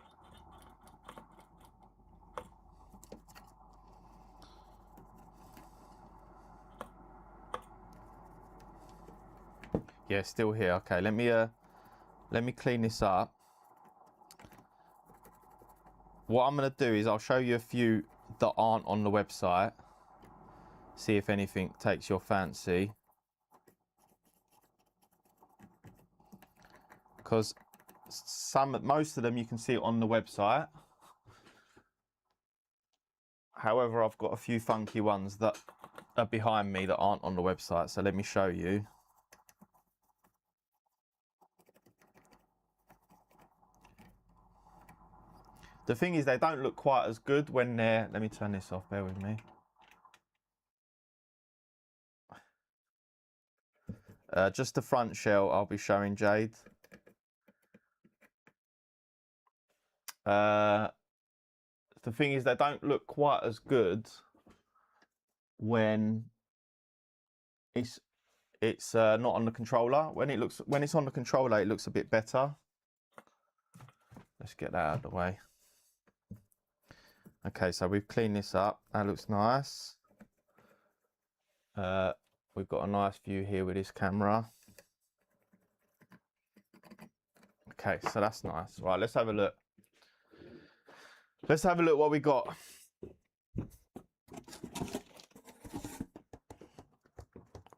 Yeah, still here. Okay, let me clean this up. What I'm going to do is I'll show you a few that aren't on the website. See if anything takes your fancy. Because most of them you can see on the website. However, I've got a few funky ones that are behind me that aren't on the website. So let me show you. The thing is, they don't look quite as good when they're... Let me turn this off, bear with me. Just the front shell I'll be showing, Jade. The thing is, they don't look quite as good when it's not on the controller. When it's on the controller, it looks a bit better. Let's get that out of the way. Okay, so we've cleaned this up. That looks nice. We've got a nice view here with this camera. Okay, so that's nice. Right, let's have a look. Let's have a look what we got.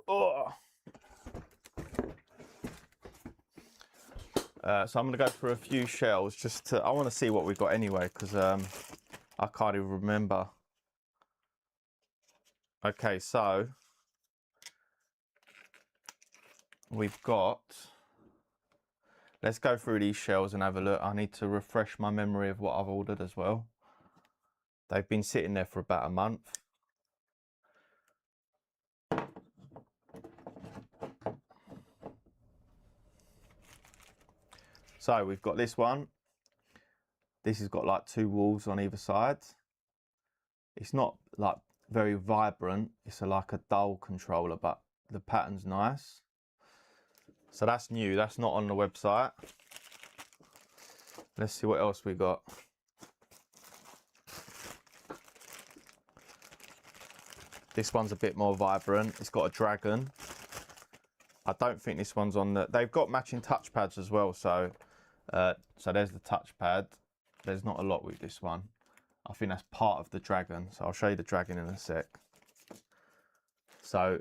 Oh. So I'm going to go for a few shells just to... I want to see what we've got anyway, because I can't even remember. Okay, so we've got... Let's go through these shells and have a look. I need to refresh my memory of what I've ordered as well. They've been sitting there for about a month. So we've got this one. This has got like 2 walls on either side. It's not like very vibrant. It's like a dull controller, but the pattern's nice. So that's new. That's not on the website. Let's see what else we got. This one's a bit more vibrant. It's got a dragon. I don't think this one's on the... They've got matching touchpads as well. So there's the touchpad. There's not a lot with this one. I think that's part of the dragon. So I'll show you the dragon in a sec. So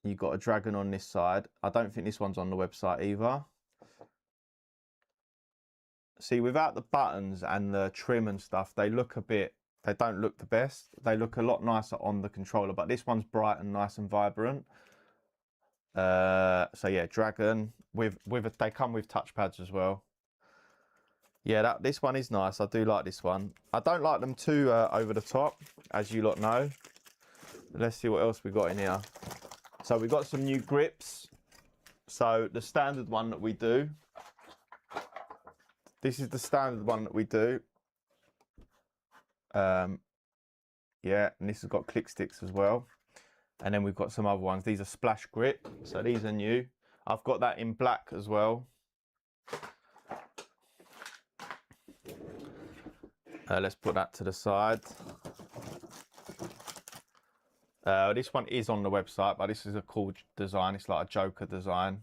you've got a dragon on this side. I don't think this one's on the website either. See, without the buttons and the trim and stuff, they look a bit... They don't look the best. They look a lot nicer on the controller, but this one's bright and nice and vibrant. So yeah, dragon they come with touchpads as well. Yeah, this one is nice. I do like this one. I don't like them too over the top, as you lot know. Let's see what else we got in here. So we got some new grips. So the standard one that we do. This is the standard one that we do. Yeah, and this has got click sticks as well. And then we've got some other ones. These are splash grip, so these are new. I've got that in black as well. Let's put that to the side. This one is on the website, but this is a cool design. It's like a Joker design,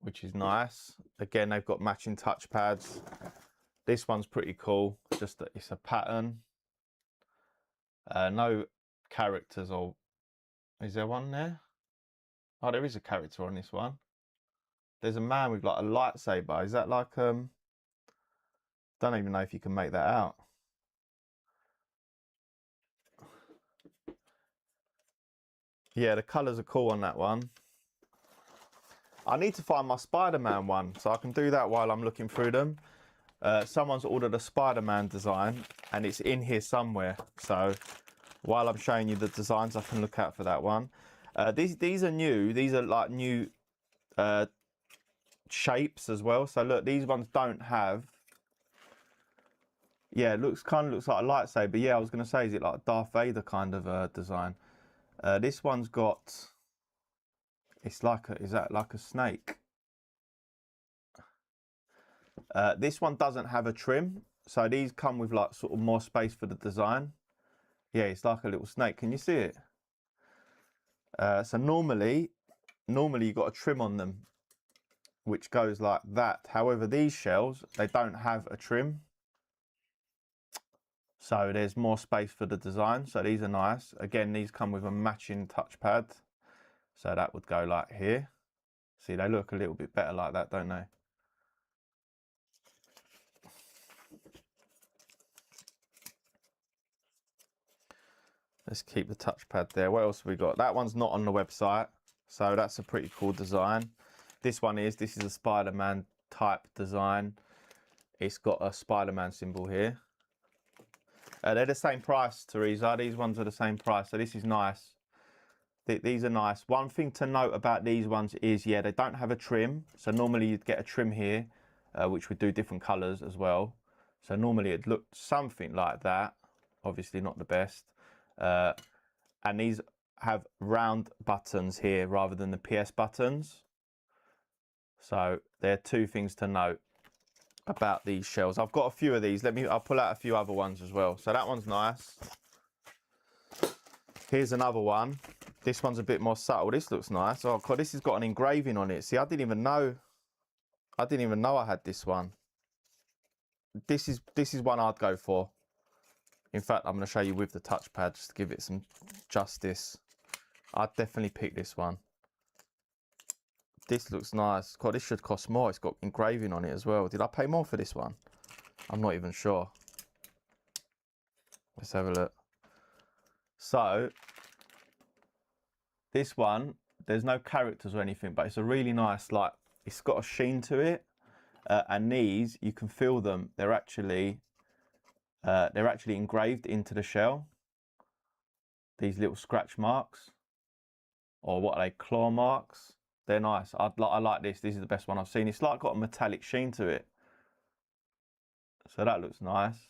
which is nice. Again, they've got matching touchpads. This one's pretty cool. Just that it's a pattern. No characters, or is there one there? Oh, there is a character on this one. There's a man with like a lightsaber. Is that like don't even know if you can make that out. Yeah, the colours are cool on that one. I need to find my Spider-Man one, so I can do that while I'm looking through them. Someone's ordered a Spider-Man design, and it's in here somewhere. So while I'm showing you the designs, I can look out for that one. These are new. These are like new shapes as well. So look, these ones don't have... Yeah, it kind of looks like a lightsaber. Yeah, I was going to say, is it like a Darth Vader kind of design? This one's got... It's like is that like a snake? This one doesn't have a trim, so these come with like sort of more space for the design. Yeah, it's like a little snake. Can you see it? So normally you've got a trim on them, which goes like that. However, these shells, they don't have a trim. So there's more space for the design. So these are nice. Again, these come with a matching touchpad. So that would go like here. See, they look a little bit better like that, don't they? Let's keep the touchpad there. What else have we got? That one's not on the website. So that's a pretty cool design. This is a Spider-Man type design. It's got a Spider-Man symbol here. They're the same price, Teresa. These ones are the same price. So this is nice. These are nice. One thing to note about these ones is, yeah, they don't have a trim. So normally you'd get a trim here, which would do different colors as well. So normally it'd look something like that. Obviously not the best. And these have round buttons here rather than the PS buttons. So there are two things to note about these shells. I've got a few of these. I'll pull out a few other ones as well. So that one's nice. Here's another one. This one's a bit more subtle. This looks nice. Oh God, this has got an engraving on it. See, I didn't even know I had this one. This is one I'd go for. In fact, I'm going to show you with the touchpad just to give it some justice. I'd definitely pick this one. This looks nice. God, this should cost more. It's got engraving on it as well. Did I pay more for this one? I'm not even sure. Let's have a look. So, this one, there's no characters or anything, but it's a really nice, like, it's got a sheen to it. And these, you can feel them. They're actually engraved into the shell. These little scratch marks, or what are they, claw marks? They're nice. I like this. This is the best one I've seen. It's like got a metallic sheen to it. So that looks nice.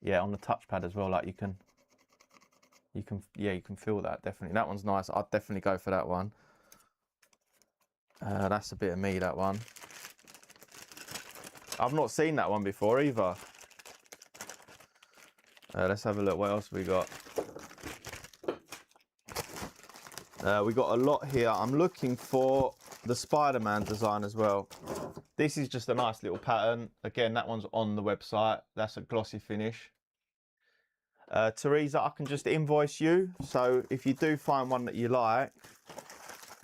Yeah, on the touchpad as well. Like you can feel that definitely. That one's nice. I'd definitely go for that one. That's a bit of me, that one. I've not seen that one before either. Let's have a look. What else we got? We got a lot here. I'm looking for the Spider-Man design as well. This is just a nice little pattern. Again, that one's on the website. That's a glossy finish. Teresa, I can just invoice you. So if you do find one that you like,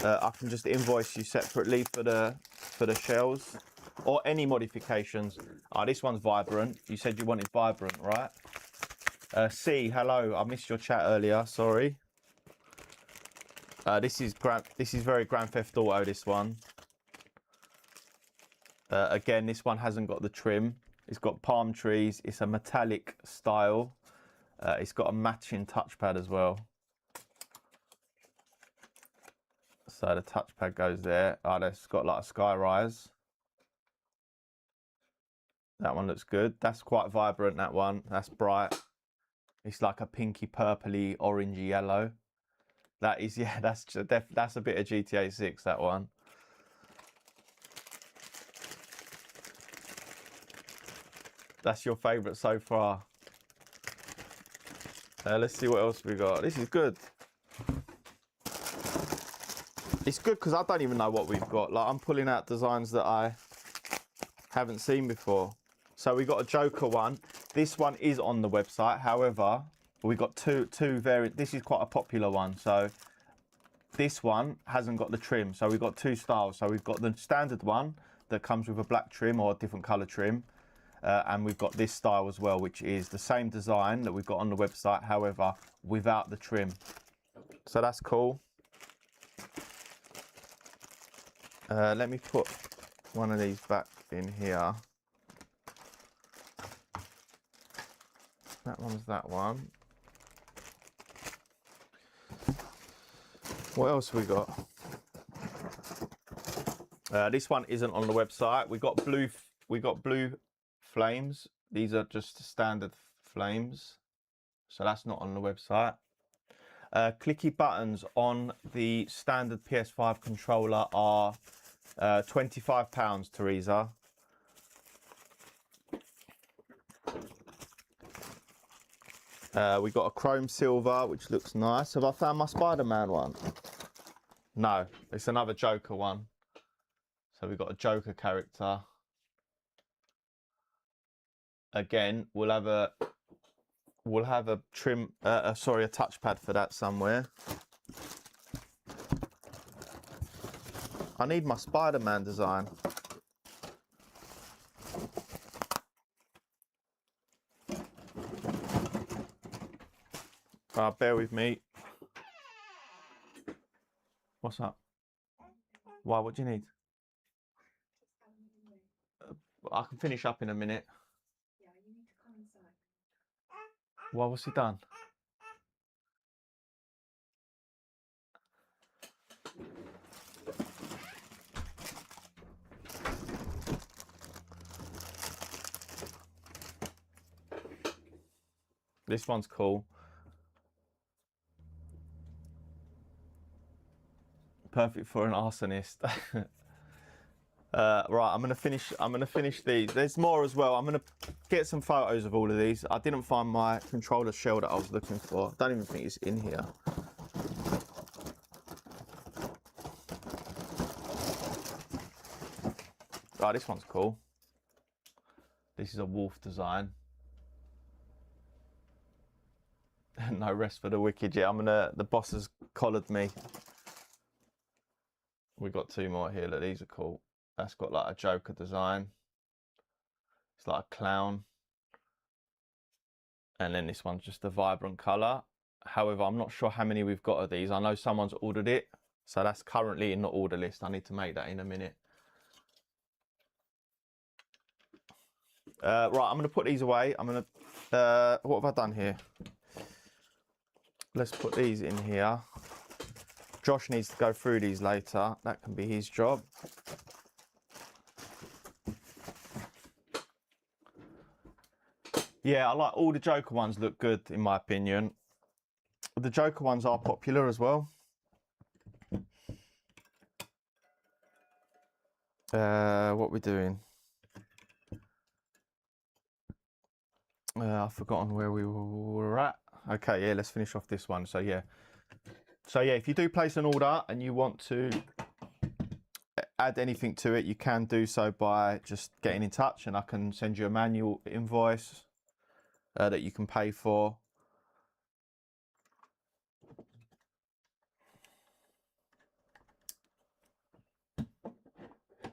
I can just invoice you separately for the shells or any modifications. This one's vibrant. You said you wanted vibrant, right? C, hello. I missed your chat earlier. Sorry. This is very Grand Theft Auto, this one. Again, this one hasn't got the trim. It's got palm trees. It's a metallic style. It's got a matching touchpad as well. So the touchpad goes there. That's got like a sky rise. That one looks good. That's quite vibrant, that one. That's bright. It's like a pinky, purpley, orangey yellow. That is, yeah, that's a bit of GTA 6, that one. That's your favourite so far. Let's see what else we got. This is good. It's good because I don't even know what we've got. Like, I'm pulling out designs that I haven't seen before. So we got a Joker one. This one is on the website. However, we got two variant. This is quite a popular one. So this one hasn't got the trim. So we've got two styles. So we've got the standard one that comes with a black trim or a different color trim. And we've got this style as well, which is the same design that we've got on the website, however, without the trim. So that's cool. Let me put one of these back in here. That one's that one. What else we got? This one isn't on the website. We got blue flames. These are just standard flames, so that's not on the website. Clicky buttons on the standard PS5 controller are £25, Teresa. We got a chrome silver, which looks nice. Have I found my Spider-Man one? No, it's another Joker one. So we've got a Joker character. Again, we'll have a trim, sorry, a touchpad for that somewhere. I need my Spider-Man design. Bear with me. What's up? Why? What do you need? I can finish up in a minute. Yeah, you need to come inside. Why? What's he done? This one's cool. Perfect for an arsonist. Right, I'm gonna finish these. There's more as well. I'm gonna get some photos of all of these. I didn't find my controller shell that I was looking for. I don't even think it's in here. Right, this one's cool. This is a wolf design. No rest for the wicked. Yeah, the boss has collared me. We got two more here. Look, these are cool. That's got like a Joker design. It's like a clown. And then this one's just a vibrant colour. However, I'm not sure how many we've got of these. I know someone's ordered it. So that's currently in the order list. I need to make that in a minute. Right, I'm going to put these away. What have I done here? Let's put these in here. Josh needs to go through these later. That can be his job. Yeah, I like all the Joker ones look good in my opinion. The Joker ones are popular as well. What are we doing? I've forgotten where we were at. Okay, yeah, let's finish off this one. So yeah, if you do place an order and you want to add anything to it, you can do so by just getting in touch, and I can send you a manual invoice that you can pay for.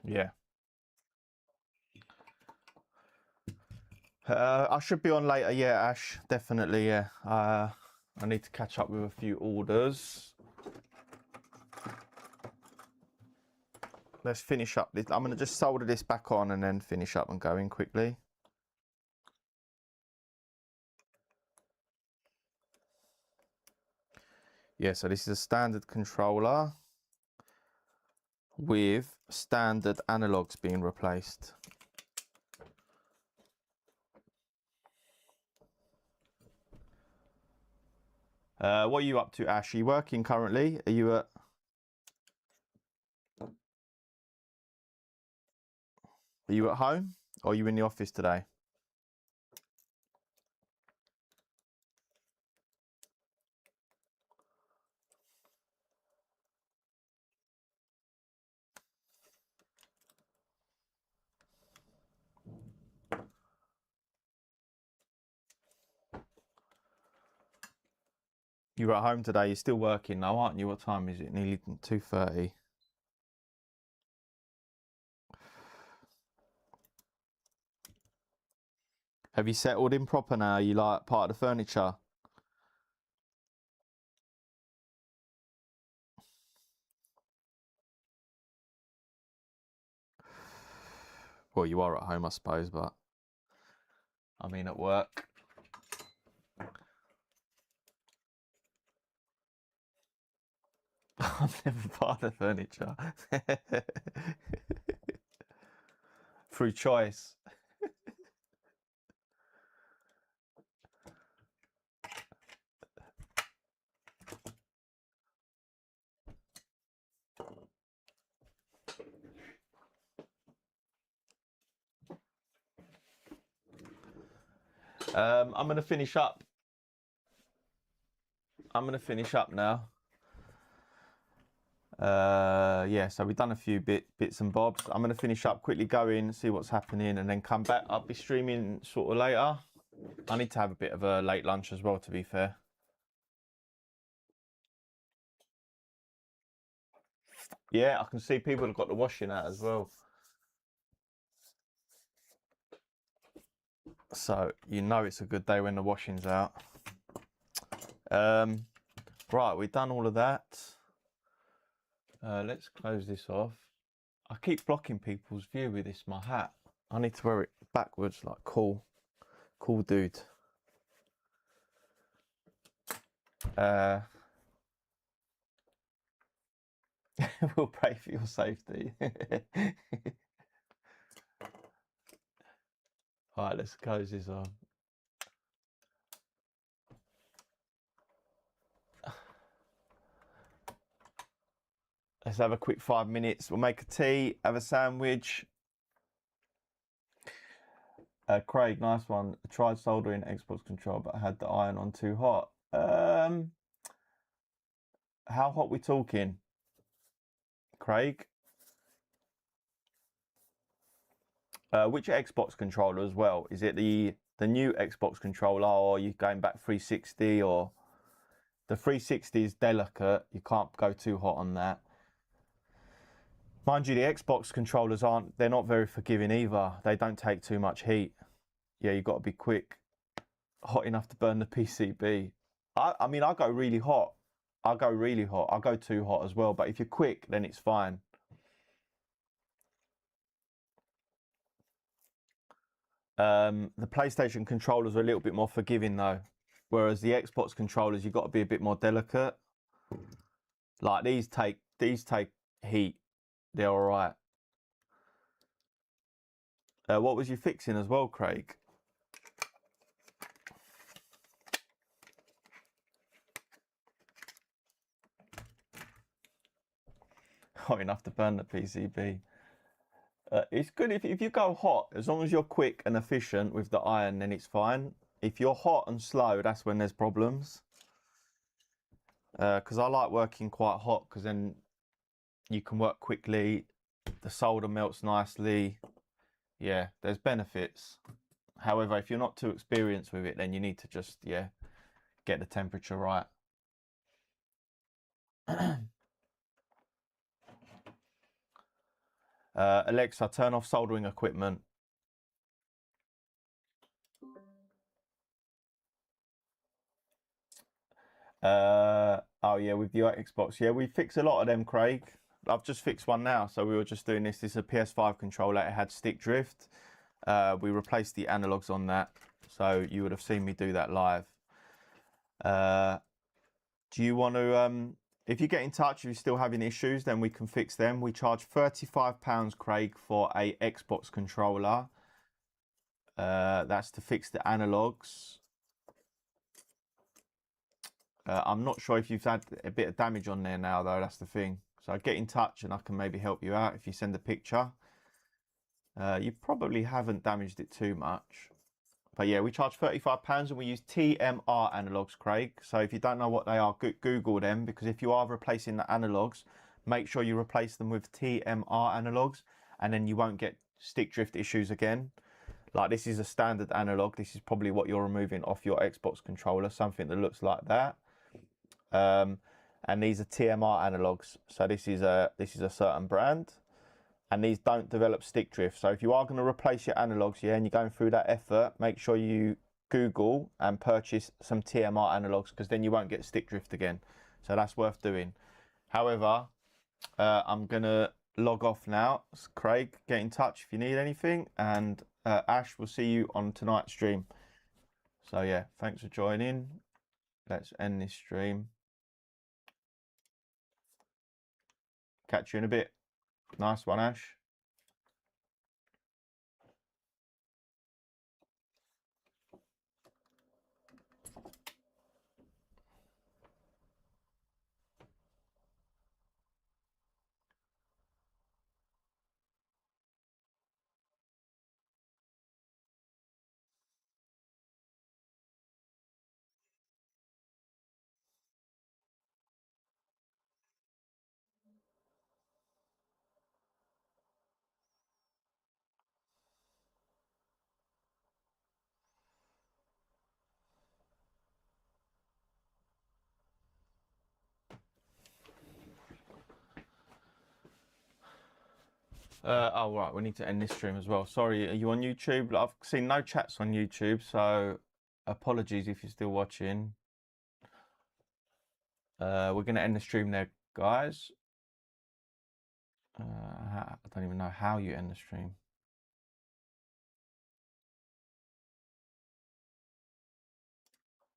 Yeah. I should be on later, yeah, Ash, definitely, yeah. I need to catch up with a few orders. Let's finish up this. I'm going to just solder this back on and then finish up and go in quickly. Yeah, so this is a standard controller with standard analogs being replaced. What are you up to, Ash? Are you working currently? Are you at home, or are you in the office today? You're at home today. You're still working now, aren't you? What time is it? Nearly 2:30. Have you settled in proper now? Are you like part of the furniture? Well, you are at home, I suppose, but I mean at work. I'm never part of the furniture. Through choice. I'm going to finish up I'm gonna finish up now. Yeah, so we've done a few bits and bobs. I'm gonna finish up, quickly go in, see what's happening, and then come back. I'll be streaming sort of later. I need to have a bit of a late lunch as well, to be fair. Yeah, I can see people have got the washing out as well. So you know it's a good day when the washing's out. Right, we've done all of that. Let's close this off. I keep blocking people's view with this, my hat. I need to wear it backwards, like cool dude. We'll pray for your safety. All right, let's close this on. Let's have a quick 5 minutes. We'll make a tea, have a sandwich. Craig, nice one. I tried soldering Xbox control, but I had the iron on too hot. How hot we talking, Craig? Which Xbox controller as well? Is it the new Xbox controller, or are you going back 360? Or the 360 is delicate. You can't go too hot on that. Mind you, the Xbox controllers they're not very forgiving either. They don't take too much heat. Yeah, you've got to be quick. Hot enough to burn the PCB. I mean, I go really hot. I go really hot. I go too hot as well. But if you're quick, then it's fine. The PlayStation controllers are a little bit more forgiving though. Whereas the Xbox controllers, you've got to be a bit more delicate. Like these take heat. They're all right. What was you fixing as well, Craig? Hot enough to burn the PCB. It's good if you go hot, as long as you're quick and efficient with the iron, then it's fine. If you're hot and slow, that's when there's problems. Because I like working quite hot, because then you can work quickly, the solder melts nicely. Yeah, there's benefits. However, if you're not too experienced with it, then you need to just, yeah, get the temperature right. Alexa, turn off soldering equipment. Oh yeah, with the Xbox. Yeah, we fix a lot of them, Craig. I've just fixed one now. So we were just doing this. This is a PS5 controller. It had stick drift. We replaced the analogs on that. So you would have seen me do that live. Do you want to, if you get in touch, if you're still having issues, then we can fix them. We charge £35, Craig, for a Xbox controller. That's to fix the analogs. I'm not sure if you've had a bit of damage on there now, though. That's the thing. So get in touch and I can maybe help you out if you send a picture. You probably haven't damaged it too much. But yeah, we charge £35 and we use TMR analogs, Craig. So if you don't know what they are, Google them, because if you are replacing the analogs, make sure you replace them with TMR analogs, and then you won't get stick drift issues again. Like this is a standard analog. This is probably what you're removing off your Xbox controller, something that looks like that. And these are TMR analogs. So this is a certain brand. And these don't develop stick drift. So if you are going to replace your analogs, yeah, and you're going through that effort, make sure you Google and purchase some TMR analogs, because then you won't get stick drift again. So that's worth doing. However, I'm going to log off now. Craig, get in touch if you need anything. And Ash, we'll see you on tonight's stream. So yeah, thanks for joining. Let's end this stream. Catch you in a bit. Nice one, Ash. Oh, right, we need to end this stream as well. Sorry, are you on YouTube? I've seen no chats on YouTube, so apologies if you're still watching. We're going to end the stream there, guys. I don't even know how you end the stream.